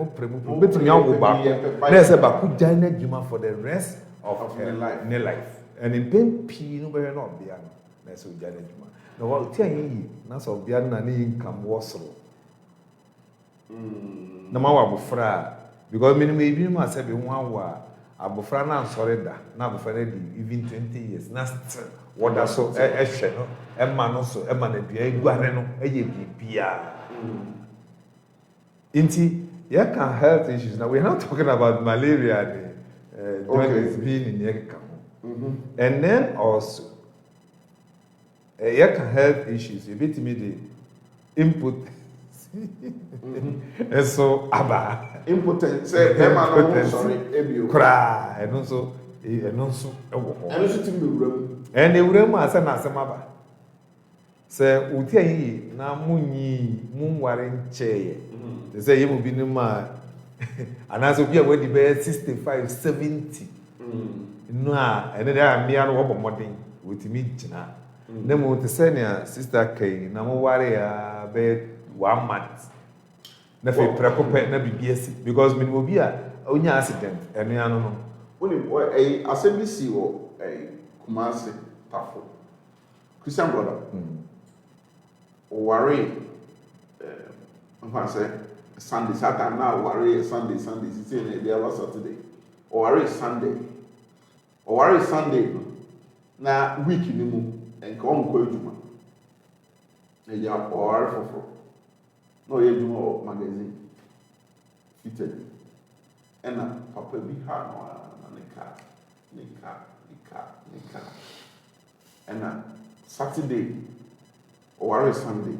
betimi awu ba ko. Na ese ba ku je na adwuma for the rest of her life. And in pain P no be no bia no. Na ese je na adwuma. Na wa ti ayi na so bia na ne income wosoro. Na ma wa abofra because minimum ebi ma se be ho awa abofra na ansore da na abofra na di even 20 years na still what that so ehwe no emma no so emma na dua eguare no eye bibia inti you can health issues now we're not talking about malaria and jaundice being in your and then also you can health issues a bit me the input and so aba impotent say Emma no sorry ebio kra eno so ewo ho eno so tim be wuram and the wuram asa na asema ba say uti ayi na munyi munware ncheye they say yemu bi nima anaso bi a wedi be 65 70 no a ene da amia no wo bomoden wotimi gina na mo te say na sister kai na mo ware ya be 1 month na fe prekope na bibiasi because minimo bi a onya accident eno ya no When assembly CEO Kumasi Tafo Christian brother worry say Sunday Saturday now worry Sunday it's in there was Saturday worry Sunday na week ni mu enka on ko ejuma e ya worry fofo no ye ejuma magazine Italy ena papa bi ha no nika. And Saturday or Sunday.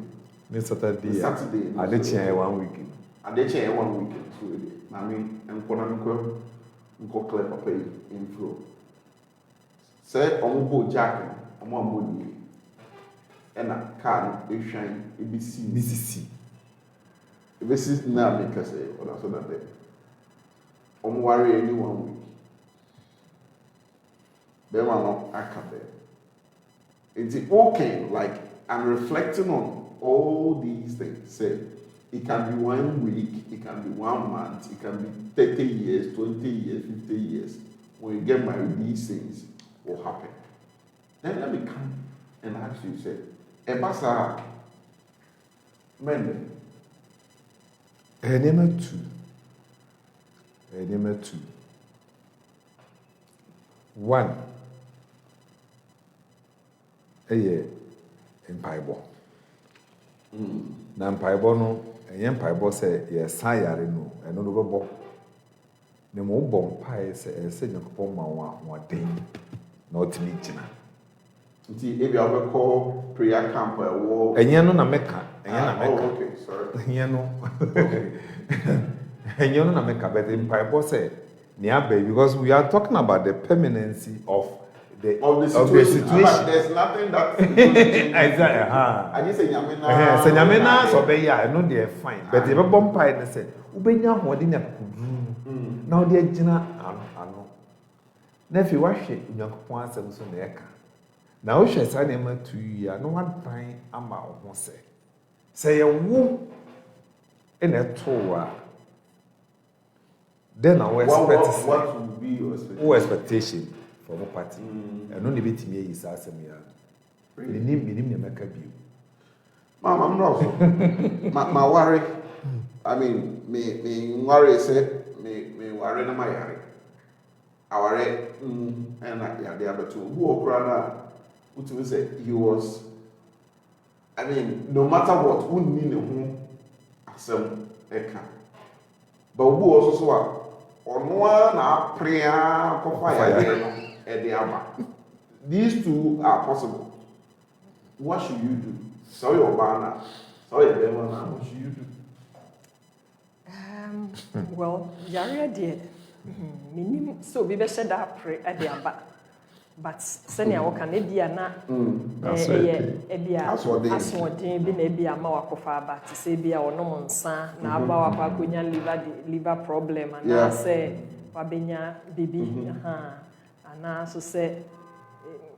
This Saturday. Saturday. I did change 1 week. I did change 1 week. So I mean, and Konamiko clear papa inflow. Say omo jack omo amodi. Ena car no ehwan ebisi BCC. ebisi na make say oda so that omo worry any 1 week. Them are not akabe. It's okay, like I'm reflecting on all these things. Say it can be 1 week, it can be 1 month, it can be 30 years, 20 years, 50 years. When you get married, these things will happen. Then let me come and ask you, say, Ebasa, men, Number two. One. Ɛyɛ mpaebɔ. Na mpaebɔ no ɛyɛ mpaebɔ sɛ yɛsan yare no ɛno no bɛbɔ. Na mo bɔ mpae sɛ ɛsɛ Nyankopɔn ma wo ahoɔden na ɔtumi gyina. nti ebi a wobɛkɔ prayer camp ɛwɔ Ɛnyɛ no na mɛka. Oh, okay, sorry. Ɛnyɛ no na mɛka but mpaebɔ sɛ ne aba because we are talking about the permanency of the situation. But there's nothing that exactly. I just say nyamena. Sɛ nyame na so be ya no dey fine. But e be bɔ mpae ne sɛ wobenya hoɔden na kuduru. Na wo dey gyina ano. Na fi wahwɛ Nyankopɔn asɛm so na ɛka. Na wo hwɛ sa ne ma tu ya no wadan ama wo ho sɛ. Sɛ yɛ wo ena to a then our expectation. What would be your expectation? What expectation from a party? And only bit me is asking me. Minim meka bi. Mama, I'm not. My worry. I mean, me worry say me worry na my yare. I worry and the other two. Who okra na say he was. I mean, no matter what, who need who asem eka. But who also so Onwa na prayer these two are possible. What should you do? Sorry, Obana. Sorry, Bemana. What should you do? Well, Yaria dear, minim so we be said that pray at the aba. But senior work can be na aswodin bi na bia ma wakofa aba to say bia onom nsa na aba wa kwakonya liver problem and say wabenya bibi ana so say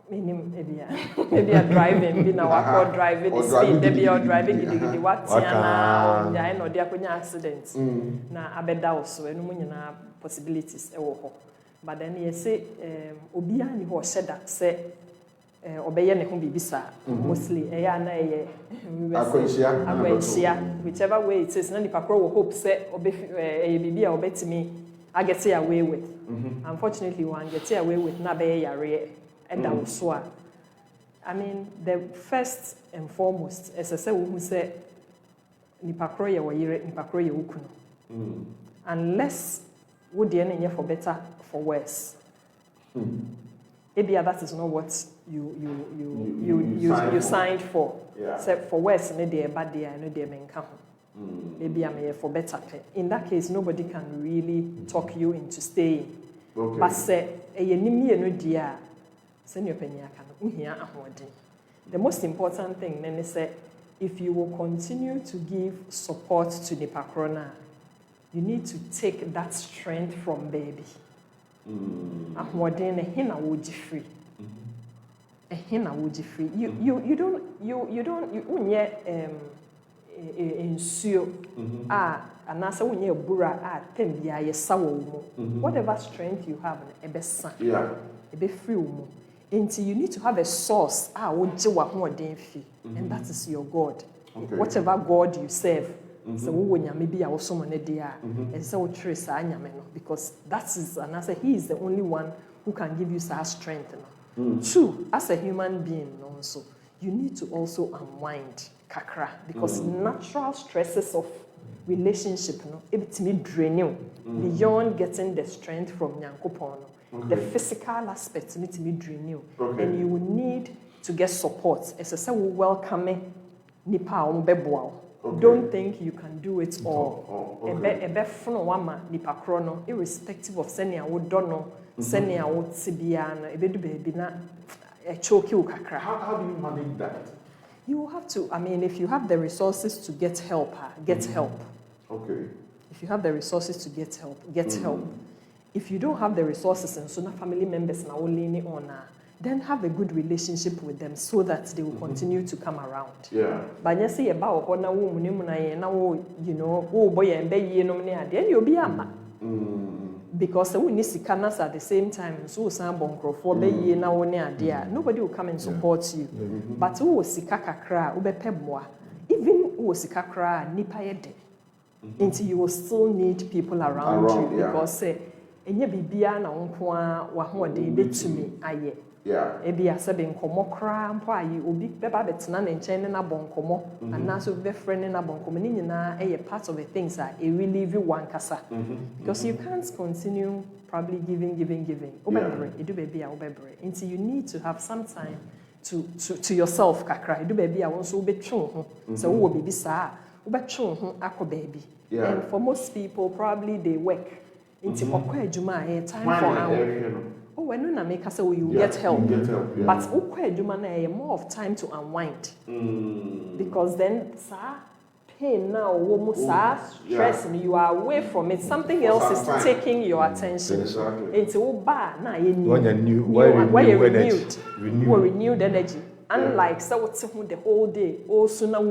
minim ebia driving bi na wakọ driving speed dey be driving gidi watia na ya no dey akonya accident na abeda also enu nyina possibilities e wo ho. But then you say, Obia ni ho sheda say obeye ne ho bibisa mostly na whichever way it is na nipa kro wo hope say bibia obetimi agete away with. Unfortunately one get away with na be yare eda so a. I mean the first and foremost as I say wo say nipa kro ye wo yire nipa kro ye wo kunu. Unless would the for better for worse. Maybe that is not what you signed for. Yeah. Except for worse, no day bad day, no day menka. Maybe I'm here for better. In that case, nobody can really talk you into staying. Okay. But say nimi no dia send your penny aka the most important thing then is say if you will continue to give support to the pakrona, you need to take that strength from baby. Ahoden ehina wo free. Ehina wo free. You don't unye ensuo anasa unye bura tembia ye sawo mo. Whatever strength you have ebesa. Yeah. Ebe free mo. Until you need to have a source wo je wa hoden fi, and that is your God. Okay. Whatever God you serve. So we nyame bi a wo so mo ne de a and so tree sa nyame no, because that is and I say he is the only one who can give you that strength no. Two, as a human being also you need to also unwind kakra, because natural stresses of relationship no ebitimi drain you beyond getting the strength from Nyankopon no. The physical aspect need to be drain you, and you will need to get support. As I say, we welcome nipa ombeboa. Don't think you can do it all. Ebe front wama nipa krono, irrespective of senior would don't know sɛnea wote biara no ebedu baabi na choke you kakra. How do you manage that? You have to, I mean, if you have the resources to get help, get help. Okay. If you have the resources to get help, get help. If you don't have the resources and so na family members na only on, then have a good relationship with them so that they will continue to come around. Yeah. But you say about na wo munimu na ye na wo, you know, wo boy and be ye no ne ade, you be ama. Because we need sikanas at the same time, so some bonkrofo be ye na wo ne ade, nobody will come and support you. But wo sika kakra, wo be peboa. Even wo sika kra nipa ye de. Until you will still need people around you because enye bibia na nko a wa ho de betumi aye. Yeah. Ebi asebe nkomo kra mpo aye obi beba betena na nchen na bonkomo and so be friend na bonkomo ni nyina eye part of the things that e relieve one kasa. Because you can't continue probably giving obebre edu baby a obebre until you need to have some time to yourself kakra edu baby a won so betwe ho so wo baby saa ubetwe ho akọ baby. And for most people probably they work into okwa adwuma time for hour. Oh, when you make us say you get help. But okwa adwuma na more of time to unwind. Because then pain now stress and you are away from it. Something else is taking your attention. Into ba na renewed energy. Unlike so the whole day, also now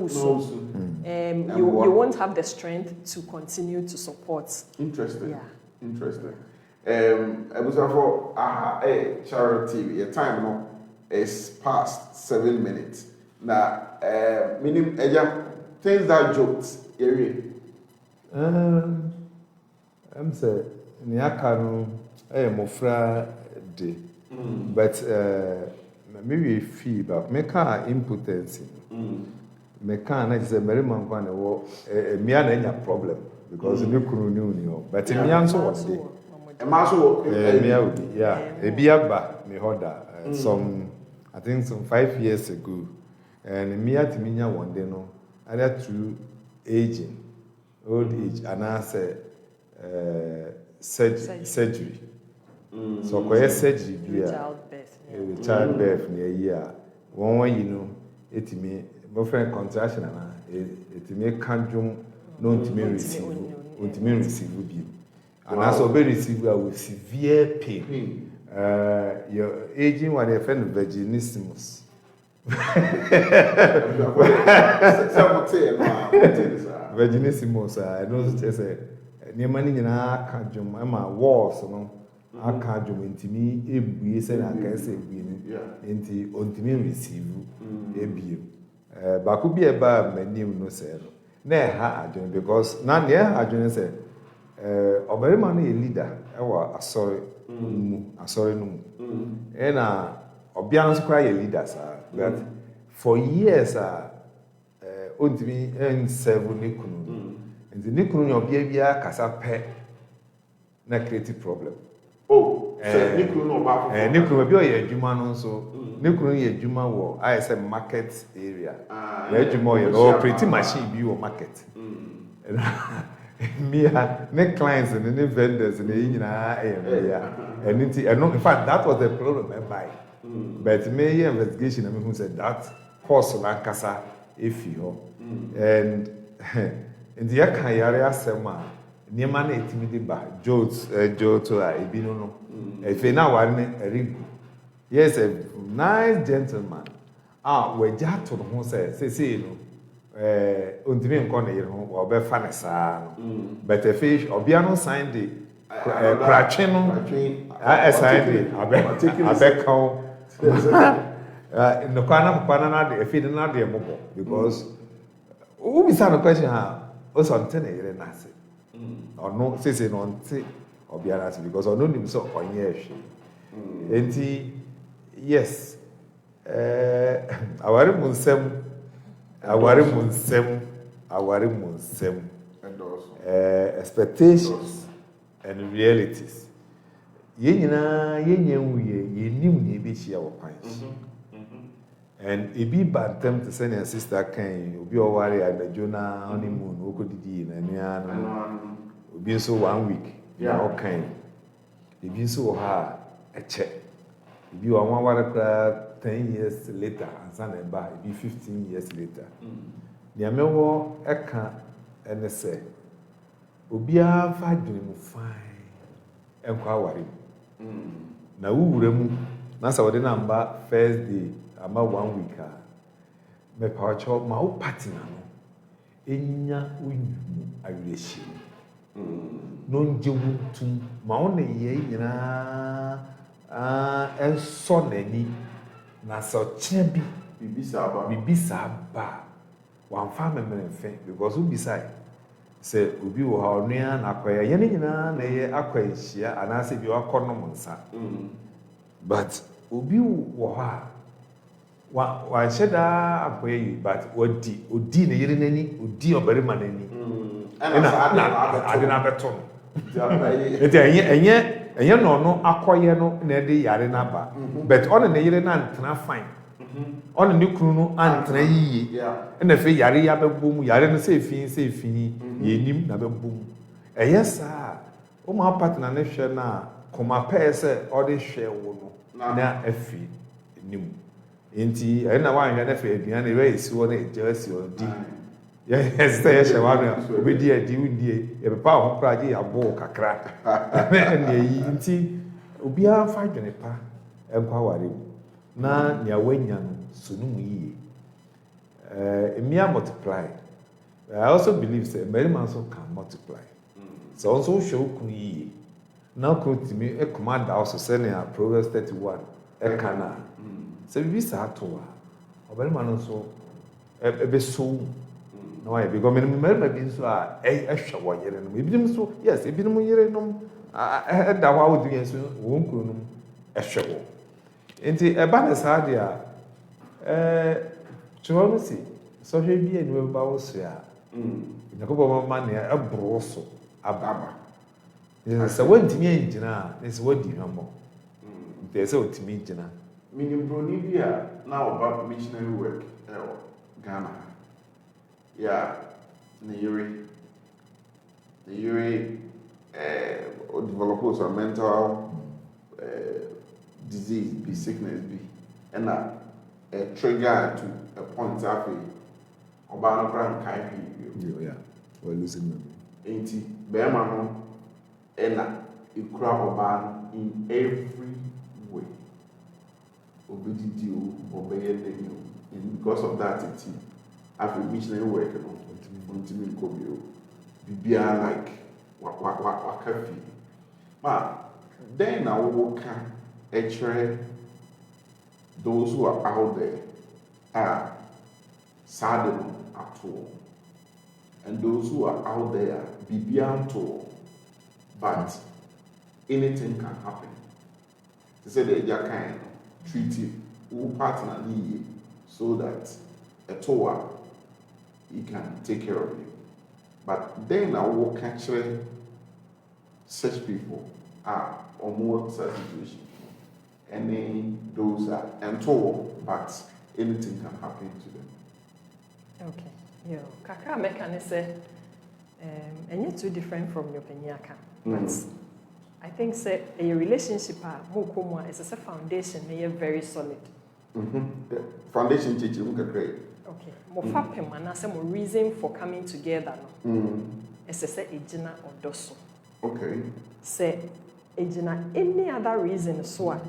you won't have the strength to continue to support. Interesting. Yeah. Interesting. For Charity TV, your time no is past 7 minutes. Now, meaning things that jokes area. I'm saying, Niakano, mofra de, but maybe fee, but make our impotence. Meka is a very man one me and any problem because you couldn't know but me answer was the a biaba me hoda some I think some 5 years ago and me at minya one day no either through aging old age and I say surgery so ko surgery be childbirth near year one you know it me my friend contraction and it may can't no to me receive you and as be receive with severe pain. Your aging when a friend of vaginismus. Vaginismus, I know that a near money in our canjum, I'm a walls, no. I can't do into me, a said I can say, into ultimate receive a beam. But could be about my name no sell. Nay, ha, because none near Adrian said, very money a leader, a sorry, no. And Obianos cry a leader, sir. But for years, ultimately, and 7 Nikunu. And the Nikunu of Bia Casa pet, na creative problem. Oh, Nikunu be a Juma so. Nikunu ye Juma wo I say market area. Where Juma you pretty machine be your market. Me ne clients and ne vendors and and in fact that was the problem I buy. But me investigation I mean who said that course Lankasa if you and in the area sema niema na etimidi ba Joto ebino no efe na ware erigu. Yes, a nice gentleman. We just to no say no untimi nko na yire ho obe fa ne saa no. But a fish obiano signed the crachin no signed the abeka no kwana na de efe na de mobo because who be some question ha o so ntene yire na se. Or no, say no, or be honest because I know him so on years. And yes, our munsem, expectations and realities. Ye knew be share our points. And it be bad time to send a sister can be worry at the Jonah honeymoon, who could be in and be so 1 week, all kind. ebi nso wɔ ha a ɛkyɛ ebi wɔ wɔn aware koraa 10 years later ansa na ɛba ebi 15 years later nea mɛwɔ ɛka ɛne sɛ obiara fa adwene mu fine ɛnkɔ aware mu na wowura mu na sɛ wɔde no amba first day ama 1 week a mɛpawakyɛw ma wo partner no ɛnya wonwumu awerɛhyia na ɔngye wo ntom ma wo ne yɛ nyinaa ɛnsɔ n'ani na sɛ ɔkyena bi biribi saa ba wamfa memmerɛmfɛ because wobisae sɛ obi wɔ ha ɔnoa na akɔyɛ yɛne nyinaa na ɛyɛ akwanhyia anaasɛ bi wakɔ nom nsa but obi wɔ hɔ a wanhyɛ daa akɔyɛ yi but ɔdi ne yere n'ani ɔdi ɔbarima n'ani ɛna ade no abɛto no nti ɛnyɛ na ɔno akɔyɛ no na ɛde yare no aba but ɔne ne yere no antena fine ɔne ne kunu no antena yie ɛna afei yare yi abɛbɔ mu yare no sɛ efi yɛnim na bɛbɔ mu ɛyɛ saa ɔma partner ne hwɛ no a kɔma pɛɛ sɛ ɔde hwɛ wo no na afi nim nti ɛna wanhwɛ no afei aduane ɛwɛ esi hɔ na ɛgya asi hɔ di yɛsɛ yɛhyɛ wano a obɛdi adi wondie yɛpepa wo ho koraa gye yɛabɔɔ kakra ɛne ayi nti obiara mfa adwene pa ɛnkɔ aware mu na nea wanya no so no mu yie mmea multiply I also believe sɛ mmarima nso can multiply sɛ wo nso wohwɛ wo kunu yie na wo kunu tumi ɛkoma da wo so sɛnea Proverbs 31 ɛka no a sɛ biribi saa to a ɔbarima no nso ɛbɛso wo na wayɛ because mmarima bi nso a ɛhwɛ wɔ yere nom ebinom nso yes ebinom yere nom ɛda hɔ a wodi nso wɔn kunu nom ɛhwɛ wɔ nti ɛba ne saa deɛ a kyerɛ no si sɔhwɛ bi a nipa ba wo so a nyakubɔ mama nea ɛboro so aba sɛ wɔntumi angyina a na sɛ wɔdi hwɛmmɔ nti ɛsɛ wɔtumi gyina minimbroni bi a na ɔba missionary work ɛwɔ Ghana ne yere o develop some mental disease bi sickness bi ɛna trigger to a point afei ɔbaa no kora nkae hwee nti bɛrima no ɛna ɛkura ɔbaa no in every way obɛdidi o ɔbɛyɛ dani o and because of that nti afei missionary work no ɔntumi nkɔ bio biribiara like waka fi ma then na wowɔ ka ɛkyerɛ those who are out there saa de no ato and those who are out there biribiara nto but anything can happen te sɛ deɛ agya kan no treat wo partner ne yie so that ɛto a he can take care of you. But then I will catch such people are or more such situation. Any those are told, but anything can happen to them. Okay. Yeah. Kakra mekane say and you're too different from your penyaka. But I think say a relationship is a foundation very solid. The foundation teaching great. Okay. Mofa pema say mo reason for coming together no. Say ejina odoso. Okay. Say ejina any other reason so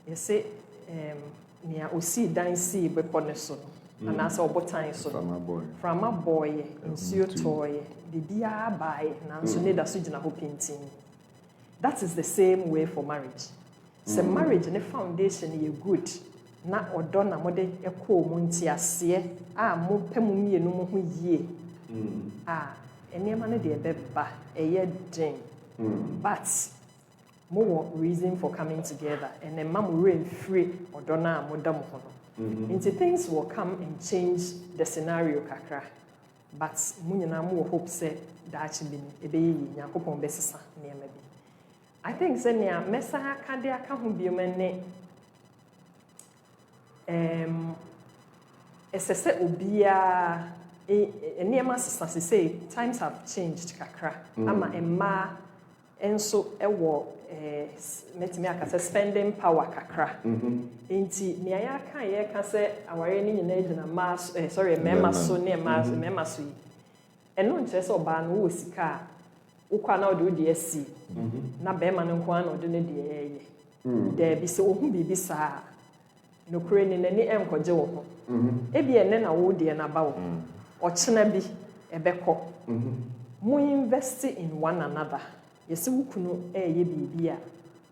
you say nia osi dan si bepone so and as obotan so from a boy nsuo toy bibia bai nanso ne da so gina ho pintin. That is the same way for marriage. Say marriage ne foundation ye good. Na odo na mode ekọ mu ntiase a mo pemu mienu mo ho yie enema ne de beba eye den but mo reason for coming together and then mam rain free odo na mo da mo ho no things will come and change the scenario kakra but mo nyina mo hope say that bi ni ebeyi yakopon besesa niema bi I think say nia mesa aka de aka ho bi ne esese obia enema sasa say times have changed kakra ama emma nso ɛwɔ metumi aka sɛ spending power kakra. Nti nea yɛaka sɛ aware ne nyinaa gyina mmarima so ne mmarima so yi. Ɛno nkyerɛ sɛ ɔbaa no wɔ sika a wokɔ na ɔde wode asi na bɛrima no nko ara na ɔde ne deɛ ɛyɛ. Daabi sɛ ohu biribi saa nokore ne n'ani ɛnkɔgye wɔ ho. Ebi ɛnɛ na wo deɛ n'aba wɔ. Ɔkyena bi ɛbɛkɔ. Mo invest in one another. Yɛsɛ wo kunu ɛyɛ biribi a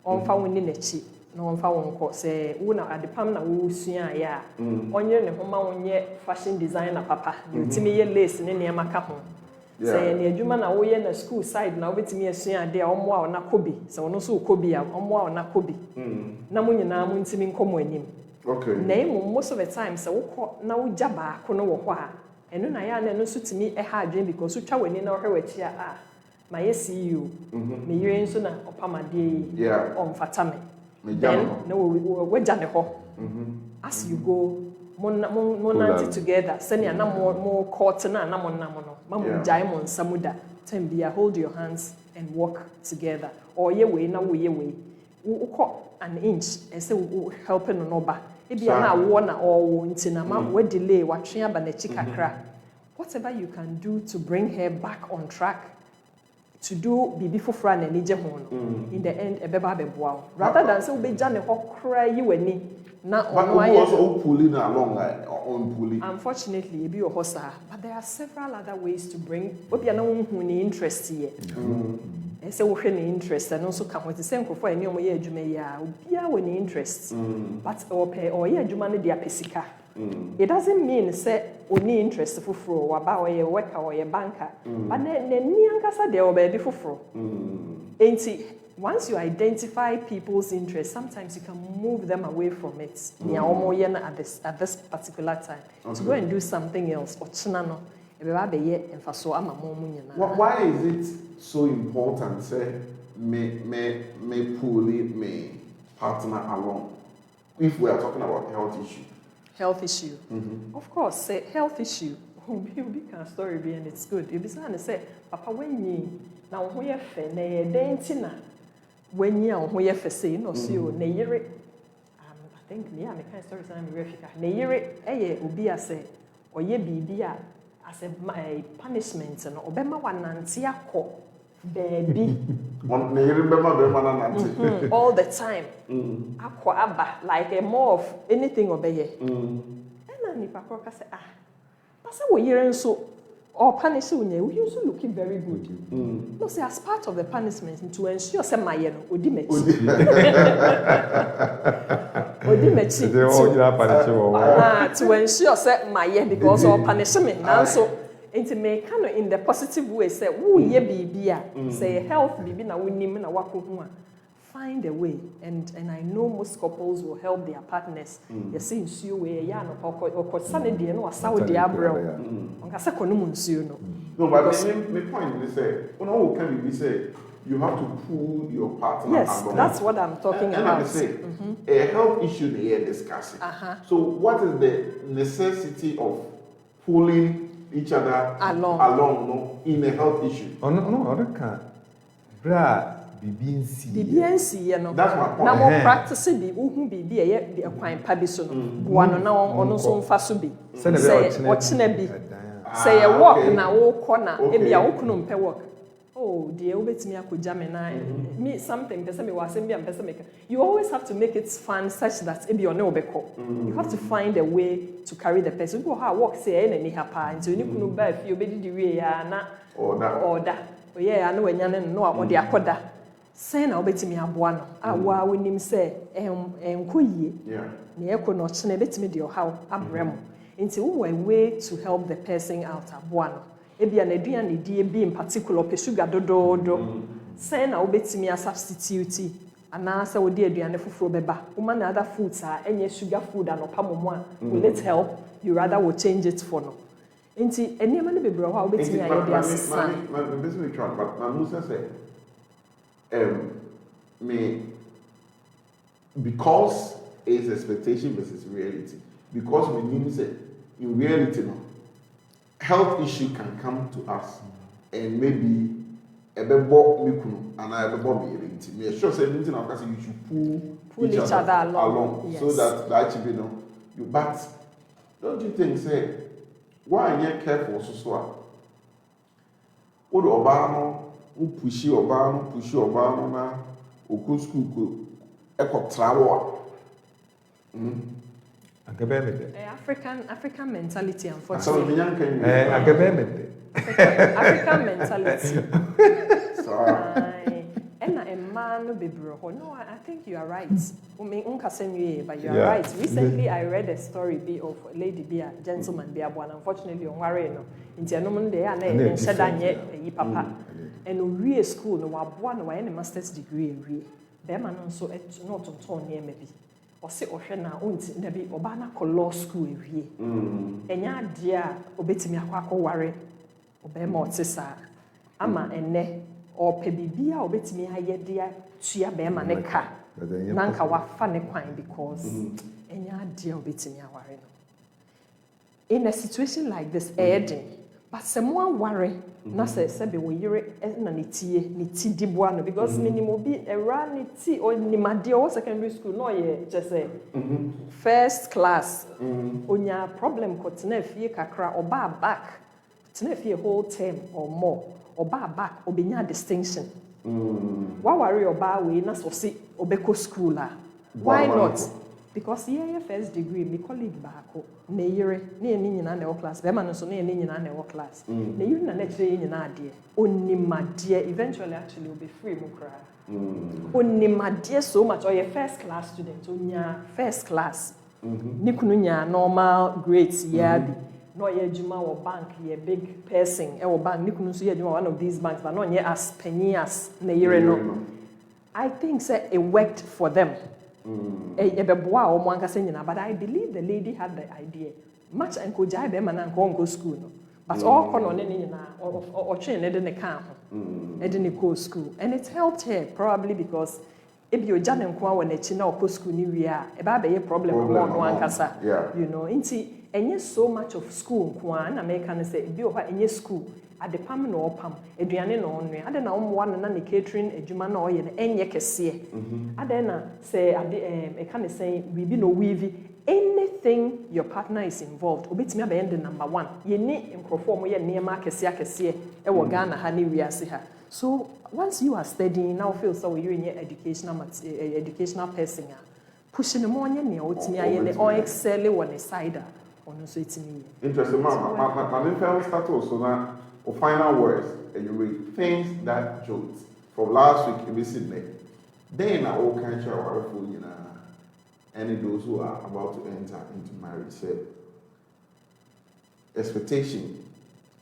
ɔmfa wo ne n'akyi na ɔmfa wo nkɔ sɛ wo na adepam na wo sua ayɛ a ɔnyere ne ho ma wo nyɛ fashion designer papa deɛ otimi yɛ lace ne nneɛma ka ho sɛ ne adwuma na woyɛ na school side na wobɛtumi asua ade a ɔmmoa wo na kɔ bi sɛ ɔno nso wokɔ bi a ɔmmoa wo na kɔ bi na mo nyinaa mo ntimi nkɔ mo anim na emu most of the time sɛ wokɔ na wogya baako no wɔ hɔ a ɛno na yɛ a na ɛno nso tumi ɛha adwene because wotwa w'ani na wohwɛ w'akyi a ma yɛ CEO me yere nso na ɔpamadeɛ yi ɔmfata me then na wagya ne hɔ as you go mo nante together sɛnea na mo court na mo nam no ma mo gyae mo nsa mu da time bia hold your hands and walk together or ye way na wo ye way wokɔ an inch ɛsɛ wo help no no ba ebia na awo na ɔwo nti na ma we delay watwe aba na chi kakra whatever you can do to bring her back on track to do bibi foforo na ni gye ho no in the end ebeba beboa rather than say obegya ne ho kra yi wani na ono aye also pulling along on pulling unfortunately ebi o hosa but there are several other ways to bring obia na wonhu ni interest here say wo hwe ni interest no so ka ho te say nkofo ani omo ye adwuma yi a obia we ni interest but or ye adwuma no dia pesika it doesn't mean say oni interest foforo waba or ye worker or ye banker but ni ankasa de o be foforo enti once you identify people's interests sometimes you can move them away from it nia omo ye na at this particular time to go and do something else or china no e be ba be ye emfaso ama mo nyina why is it so important say me pull me partner along if we are talking about health issue of course say health issue be can story be and it's good you be say papa when you na wo ye fe na ye denti na when you wo ye fe say no see o na yere I think me am kind story say me refika na yere eye obi ase oye bibi a as a punishment no obema wanante akọ baby on na yere bema be mana nante all the time akọ aba like a more of anything obeye na ni papa ka say pasa wo yere nso or punish you you also looking very good no say as part of the punishment to ensure say my no odi mechi to ensure say my because of punishment now so into make kind of in the positive way say wo ye bibia say health bibi na wonim na wakohu a find a way and I know most couples will help their partners you see nsuo we ya no okosane de no asawo de abrew onka se kono nsuo no but me point is say when can be say you have to pull your partner yes along. That's what I'm talking about and I say a health issue they are discussing so what is the necessity of pulling each other along no, in a health issue no bra BBNC you know that's my point na mo practice bi uhu bibi e kwan pa bi so no boa no na ono so mfa so bi say ochina bi say you walk na wo corner e bia wo kunu mpe walk oh dear obetimi akogya me na me something person me was be am person make you always have to make it fun such that e be on obeko you have to find a way to carry the person go how walk say na ni hapa nti oni kunu ba fi obedi di we ya na order oye ya na wanya no a ode akoda say na obetimi aboa no awa wonim say enkoyie na ekọ no chine betimi de ohaw abrem nti wo a way to help the person out aboa no ebia na aduane die bi in particular pe sugar dododo say na obetimi a substitute ana say wo de aduane foforo beba woman na other foods a enye sugar food anopa momo a will it help you rather will change it for no nti enema ne bebre ho a obetimi aye de asesa business try but na Musa say me because it's expectation versus reality because we need say in reality no health issue can come to us and maybe ebebo me kunu and ebebo me enti me sure say anything I say you should pull each other along. so that actually you but don't you think say why you careful so o do oba no o pushi oba no na oku school ko ekọ travel African mentality, so unfortunately. me yan kan African mentality. sorry And a man no be bro. No, I think you are right. But you are Yeah. right. Recently, I read a story of a lady be a gentleman be a one. Unfortunately, on worry no. Inti anom de na said anye papa. And we school no wa boa no wa any master's degree we. Be man no so not on turn near maybe. Ɔse ɔhwɛ na ɔnti na bi ɔba na kɔ law school ewie. Ɛnya ade a obetimi akɔware ɔbɛma ɔte saa. Ama ɛnɛ ɔpɛ bibi a obetimi ayɛ de atua bɛma ne ka. Na nka wafa ne kwan because ɛnya ade a obetimi aware no. In a situation like this, but someone worry, na say be we yere na ne ti di boa no because minimum be era ne ti or ni made or secondary school no ye just say first class onya problem ko tena fie kakra oba back tena fie whole term or more oba back obenya distinction wa worry oba we na so say obeko school why not? Because here first degree, my colleague baako na yere na ye nyina na class. Be man no so na ye nyina na class. Na you na lecture nyina ade. Onimade eventually actually will be free mu kra. Onimade so much or your first class student onya first class. Ni kunu nya normal grades ya bi. No ye adwuma wo bank ye big person e wo bank ni kunu so ye adwuma one of these banks but no ye as penny as na yere no. I think say it worked for them. But I believe the lady had the idea. Much encourage them and go school. No? But all or train didn't come. Didn't go school. And it helped her probably because if you're Jan when a china or school new year, a baby problem one casa. You know, and yes, so much of school, Kwan, American say, be over in your school. At the pam no pam, Adriana no only. I don't know one and catering, a Juma no and any cassia. I then say, I can't say, we be no weavy. Anything your partner is involved, obit me by number one. You need in perform your near Marcasia, a Wagana, honey, we are see her. So once you are studying, now feel so you're in your educational person, pushing the morning near me, or excel one cider. Interesting, Mama. My friend started so now. Or final words, and you read things that joked from last week in Sydney. Then I all can't share our food, you know, any those who are about to enter into marriage say expectation.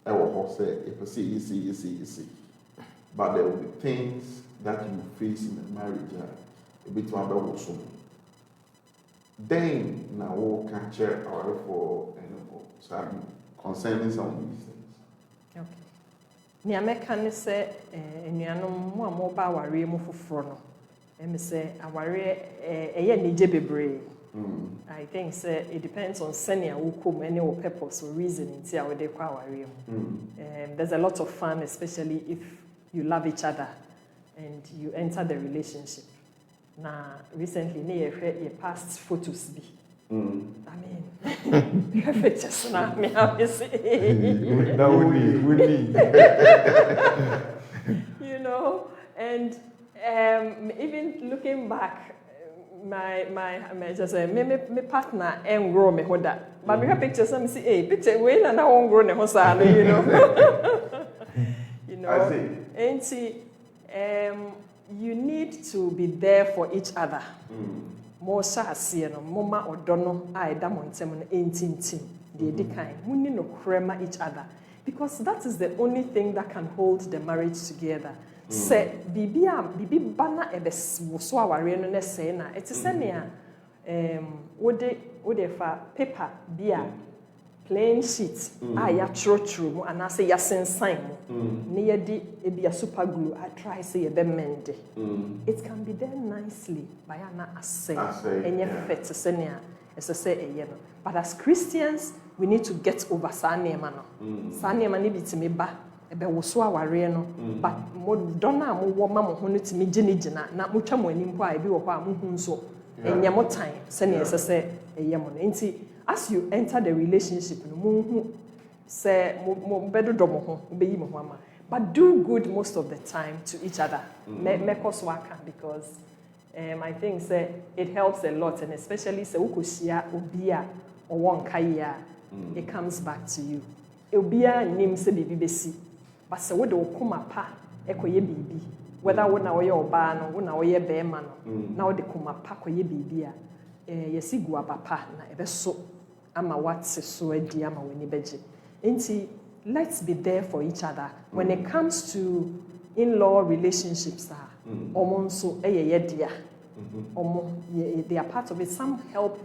I will say, if I see, you see. But there will be things that you face in the marriage a bit more about so. Then now all can't share our for and concerning some of these things. Ni America ne se enuanom mu amoba aware mu foforo no em se aware eye nije bebre. I think say it depends on senior who come any or purpose or reason in tia we dey kwa aware mu. There's a lot of fun, especially if you love each other and you enter the relationship. Na recently ne ye past photos bi. I mean, pictures now, me have say. Now we need. You know, and even looking back, my just say me partner and grow me hoda. But me have pictures, me see, hey, picture when and I won't grow ne hosa, you know. You know, I see. And see, you need to be there for each other. More sassy no moma odono a eda montem no entintim de di kan munni no krema each other because that is the only thing that can hold the marriage together. Say bibi bana ebes so aware no na say na it is nea wode fa paper bia plain sheet a ya trotro mu ana say ya sensan mu ne ye di ebia super glue I try say ye be mend it can be done nicely by ana asay enye fit senia ese say eye no but as Christians we need to get over sa nema no sa nema ne bitimi ba ebe wo so aware no but mo dona mo wo ma mo ho no timi gina na mo twa mo anim po a ebi wo ho a mo hu nso enye mo tan se ne esese eye mo no nti as you enter the relationship no mo hu se mo bedodo mo ho be yi mo ho ama but do good most of the time to each other me cause waka because I think say it helps a lot and especially say ukoshia obi a owo nkai ya it comes back to you obi a nim se bibi besi but say wo de okoma pa ekoye bibi whether wo na wo ye oba no wo na wo ye be ma no na wo de koma pa koye bibi a yesi gu abapa na ebeso ama watse so adi ama woni beje nti let's be there for each other when it comes to in-law relationships omo nso ye dia omo they are part of it. Some help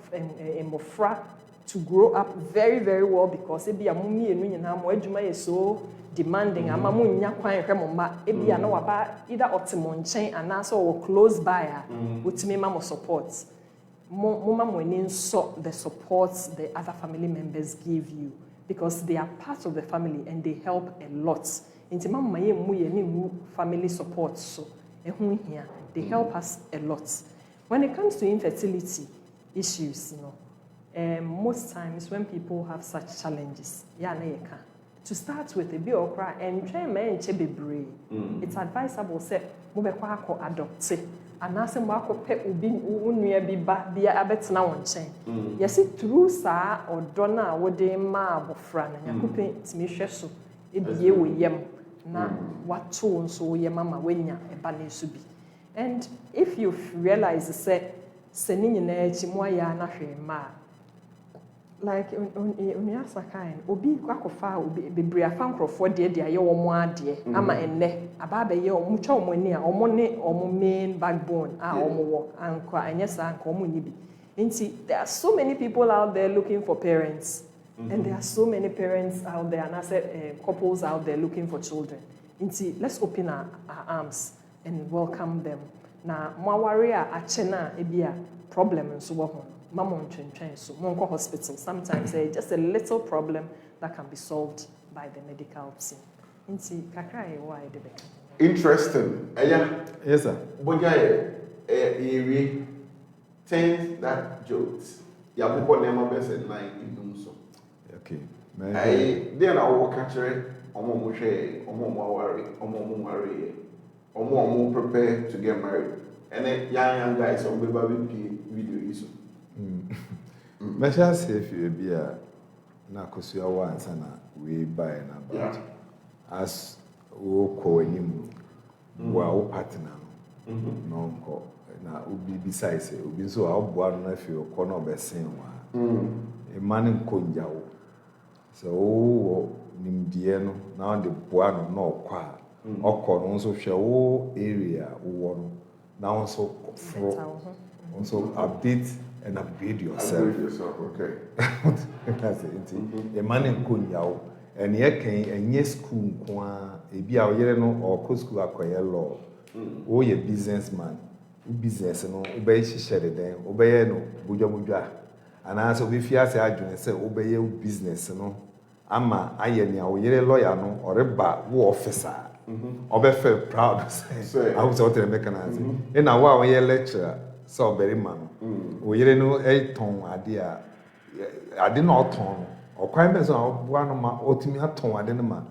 Mofra to grow up very very well because ebi amumi enu nyina mo adwuma ye so demanding ama mo nya kwan hwe mo ma ebi na waba either otimo nchen anaso or close by wotimi ma mo support mo ma mo ni so the support the other family members give you because they are part of the family and they help a lot. Inti mama ye mu ye ni family support so ehun hia they help us a lot. When it comes to infertility issues, you know, most times when people have such challenges, to start with a bit of cry and try men bebre. It's advisable say mobekwa ko adopt and as mo pe obi unua bi ba bia abetena won chen. Yesi through sa odona wo de ma abofra na yakope timi hwe so ebiye wo yem na wato nso ye mama wenya eba na so bi. And if you realize say ni nyina echi mo ya na hwe ma like unia sakan obi kwakofa obi bebre afa nkrofo de aye wo mo ade ama enne aba be ye omo twa omo ni a omo ne omo main backbone omo wo anko anyesa anko omo ni bi nti there are so many people out there looking for parents and there are so many parents out there and I said couples out there looking for children nti let's open our arms and welcome them. Na mwawari a achena ebia problem nso wo ho. Mama ntwentwen so monko hospital. Sometimes just a little problem that can be solved by the medical team. Nti kakra e wa de beka. Interesting. Yes sir. Bojaye eri things that jokes. Ya people never best at night in so. Okay. Then I will catch it. Omo mo hwe, omo mo worry. Omo prepare to get married. And then young guys on baby video is. Mesha say if you be a na kosua wa ansa na we buy na about as wo ko enim wo partner no nko na obi beside say obi so aboa no na fi ko na obesen wa e man nko njawo so wo nimdie no na de boa no na okwa okọ no nso hwe wo area wo no na nso fro nso update and upgrade yourself. Upgrade yourself, okay. That's it. A man in Kunyaw, and ye can and yes, school, a be our year no or co school acquire law. Oh, ye businessman, business no, obey she shed it then, obey no, Bujamuja. And answer if you say, I say, obey your business no. Ama, I am year lawyer no, or a bar officer. Or be feel proud to say, I was out there mechanizing. And now, while we lecture. So very man. We yere no ton ade a ade na oton o kwan be so aboa no ma otimi aton ade no ma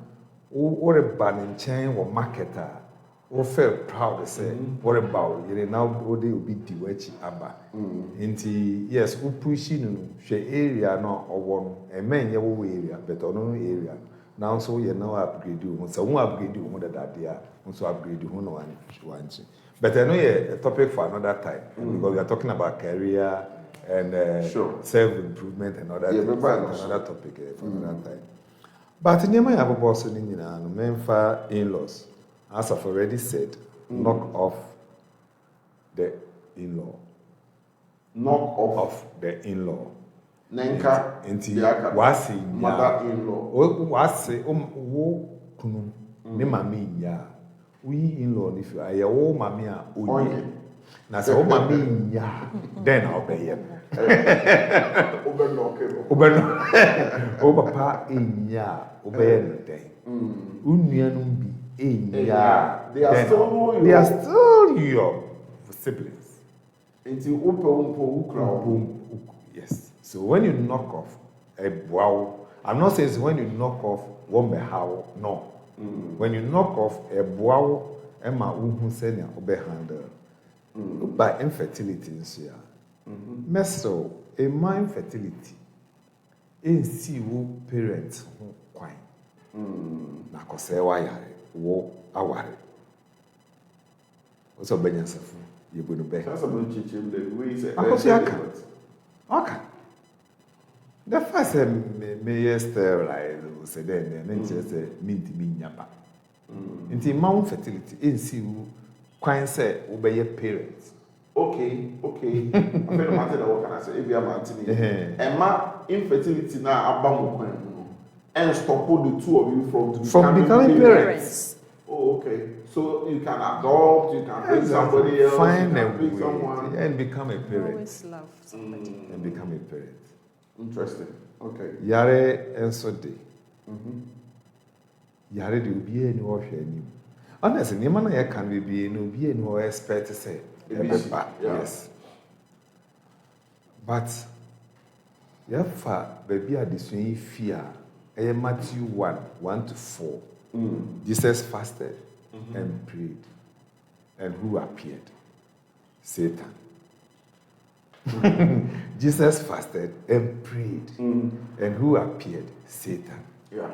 o reba ne nchen wo market a o feel proud say what about yere now o dey obi di wachi aba nti yes o pushi no hwe area no owo no e menye wo area but ono no area now so ye now upgrade you so won upgrade you that ade a so upgrade you no one. But I know a topic for another time because we are talking about career and self-improvement and other things. Another topic for another time. But in my boss in Memphis in-laws, as I've already said, knock off the in-law. Knock off the in-law. Nenka wasi mother-in-law. Wasi wo kunu ne mami ya. We in-law if you are your mami a onye na sɛ wo ma me nya dɛn na wobɛyɛ no wobɛno wo papa ɛnya a wobɛyɛ no dɛn wo nuanom bi ɛnya They are still they are still your siblings. Nti wopɛ wo mpo wo kura wo. Yes. So when you knock off a wow, I'm not saying it's when you knock off one how no. When you knock off a wow, Emma who said ya obe handle by infertility in Sia. Meso a my infertility in see wo parents who quite. Na kose wa yare wo aware. Also benyansafu yebunu be. That's about chichim the way say. Okay. The first me sterile say then just meet me nyapa. Nti mount fertility nsi wo kwan say wo be your parents. Okay. I feel matter that what can I say? If you are Martini. Emma infertility na abam kwan no. And stop the two of you from becoming parents. Oh, okay. So you can adopt, you can bring somebody else, find you a can bring way someone and become a parent. Always love somebody. And become a parent. Interesting. Okay. Yare enso de. Yare de obi eni wo hwe anim. Honestly, ni man na can be no obi eni wo expect say Yeah. yes. But yafa baby adesua fear Matthew 1:1-4. Jesus fasted and prayed. And who appeared? Satan. Jesus fasted and prayed. And who appeared? Satan. Yeah.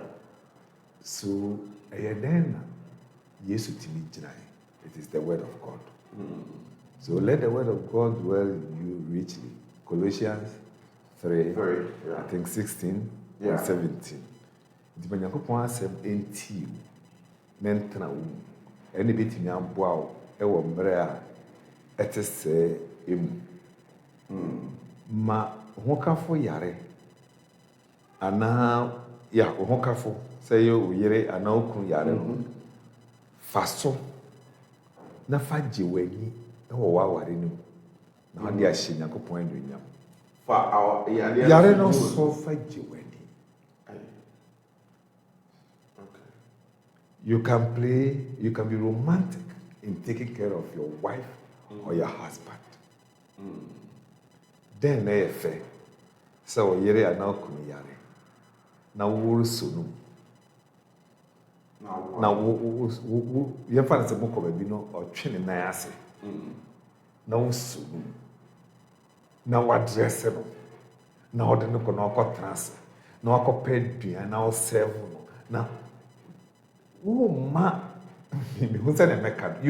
So, then, Yesu timi jinai. It is the word of God. So let the word of God dwell in you richly. Colossians 3, I think 16 and 17. The Nyankopɔn asɛm enti na ntena wo ɛne betimi aboa wo ɛwɔ mmerɛ a ɛte sɛ emu ma hokafo yare ana ya hokafo sɛ yɛ oyere ana okun yare no fa so na fa gye w'ani ɛwɔ waware no na ɔde ahyɛ Nyankopɔn anuonyam For our yare no so fa gye w'ani. You can be romantic in taking care of your wife or your husband. Then na efe. So yere ana kunu yare. Na wo so no. Na wo ye fa se moko ba bi no otwe ne nan ase. Na wo so no. Na wa dress no. Na ode no ko na akɔtrans. Na akɔpɛ duan na wo serve no. Na you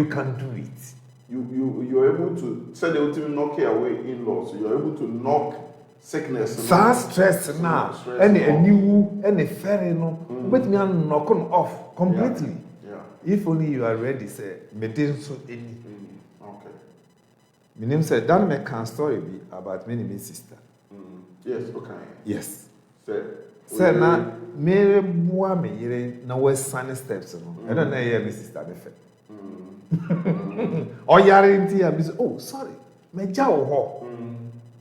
can do it. You're able to say the ultimate knock away in-laws. So you're able to knock sickness. Stress now. Any ferry no. But me knock off completely. Yeah. If only you are ready, say maintain so any. Okay. My name said that me can story be about my sister. Yes. Okay. Yes. Say na mere boa me yere na we sunny steps no. I don't know here my sister be fe. O yare nti ya me say oh sorry. Me ja wo ho.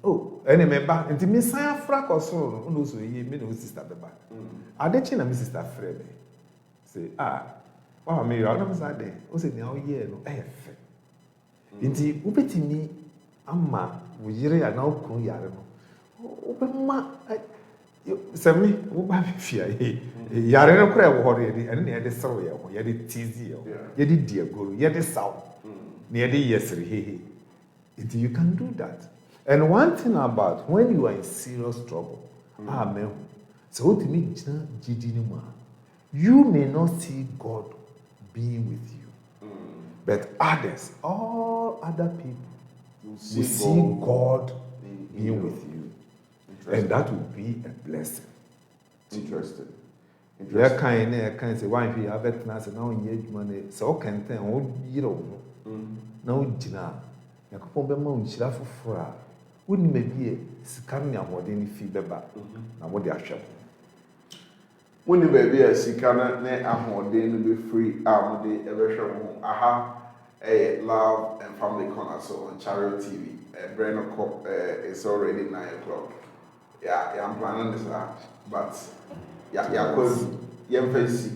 Oh, ene me ba nti me san afra kosoro no so yi me no sister be ba. Adechi na me sister frɛ me. Say wa me you na me say dey. O say na o ye no e fe. Nti ubetimi ama wo yere ya na o kun yare no. Obema Semi, who buy fear? Yare no cry over it, and near the soul, yet it teasy, yet it dear go, yet it sound, near the yesterday. You can do that. And one thing about when you are in serious trouble, amen. So to me, you may not see God being with you, but others, all other people, will see God being with you. And that will be a blessing. Interesting. Yeah, kind say why if you have it now money so can tell now jina yakopon be ma unchira foforo a woni ma bi sika ne ahode ne fi beba na wo de ahwe woni ba bi sika ne ahode ne be free a mo de ebe hwe ho aha Love and Family Corner so on Chariot TV. Breno Cop is already 9 o'clock. Yeah, I'm planning this but yeah, cause face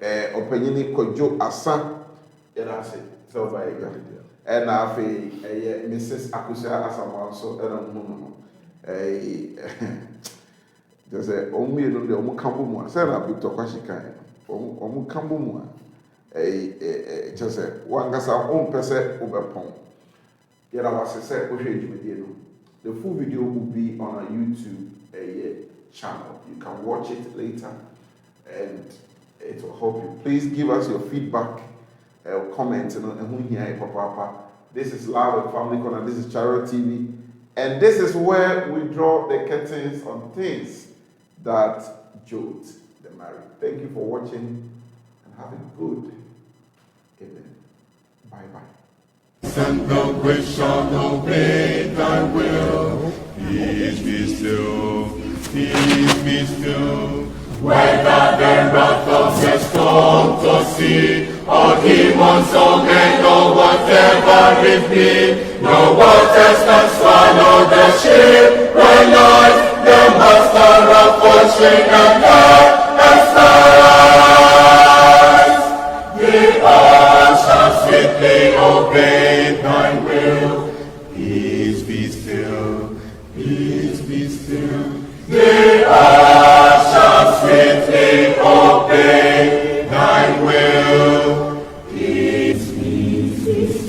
opinion Kojo Asa say so by and Mrs. Akusa Asamoah so there's a only the Omukambu say na Victor Kwashikan Omukambu just say one gasa own person overpon yet I was say the full video will be on our YouTube channel. You can watch it later and it will help you. Please give us your feedback or comment and papa. This is Love and Family Corner, this is Chariot TV, and this is where we draw the curtains on things that jolt the married. Thank you for watching and have a good evening. Bye bye. Send the wish on obey thy will. Peace be still, peace be still. Whether the wrath of the storm to sea, or demons or men, or whatever it be, no waters can swallow the ship. When I, the master of ocean and earth and skies, the earth shall sweetly obey thy will. Peace be still, peace be still. The earth shall sweetly obey thy will. Peace be still.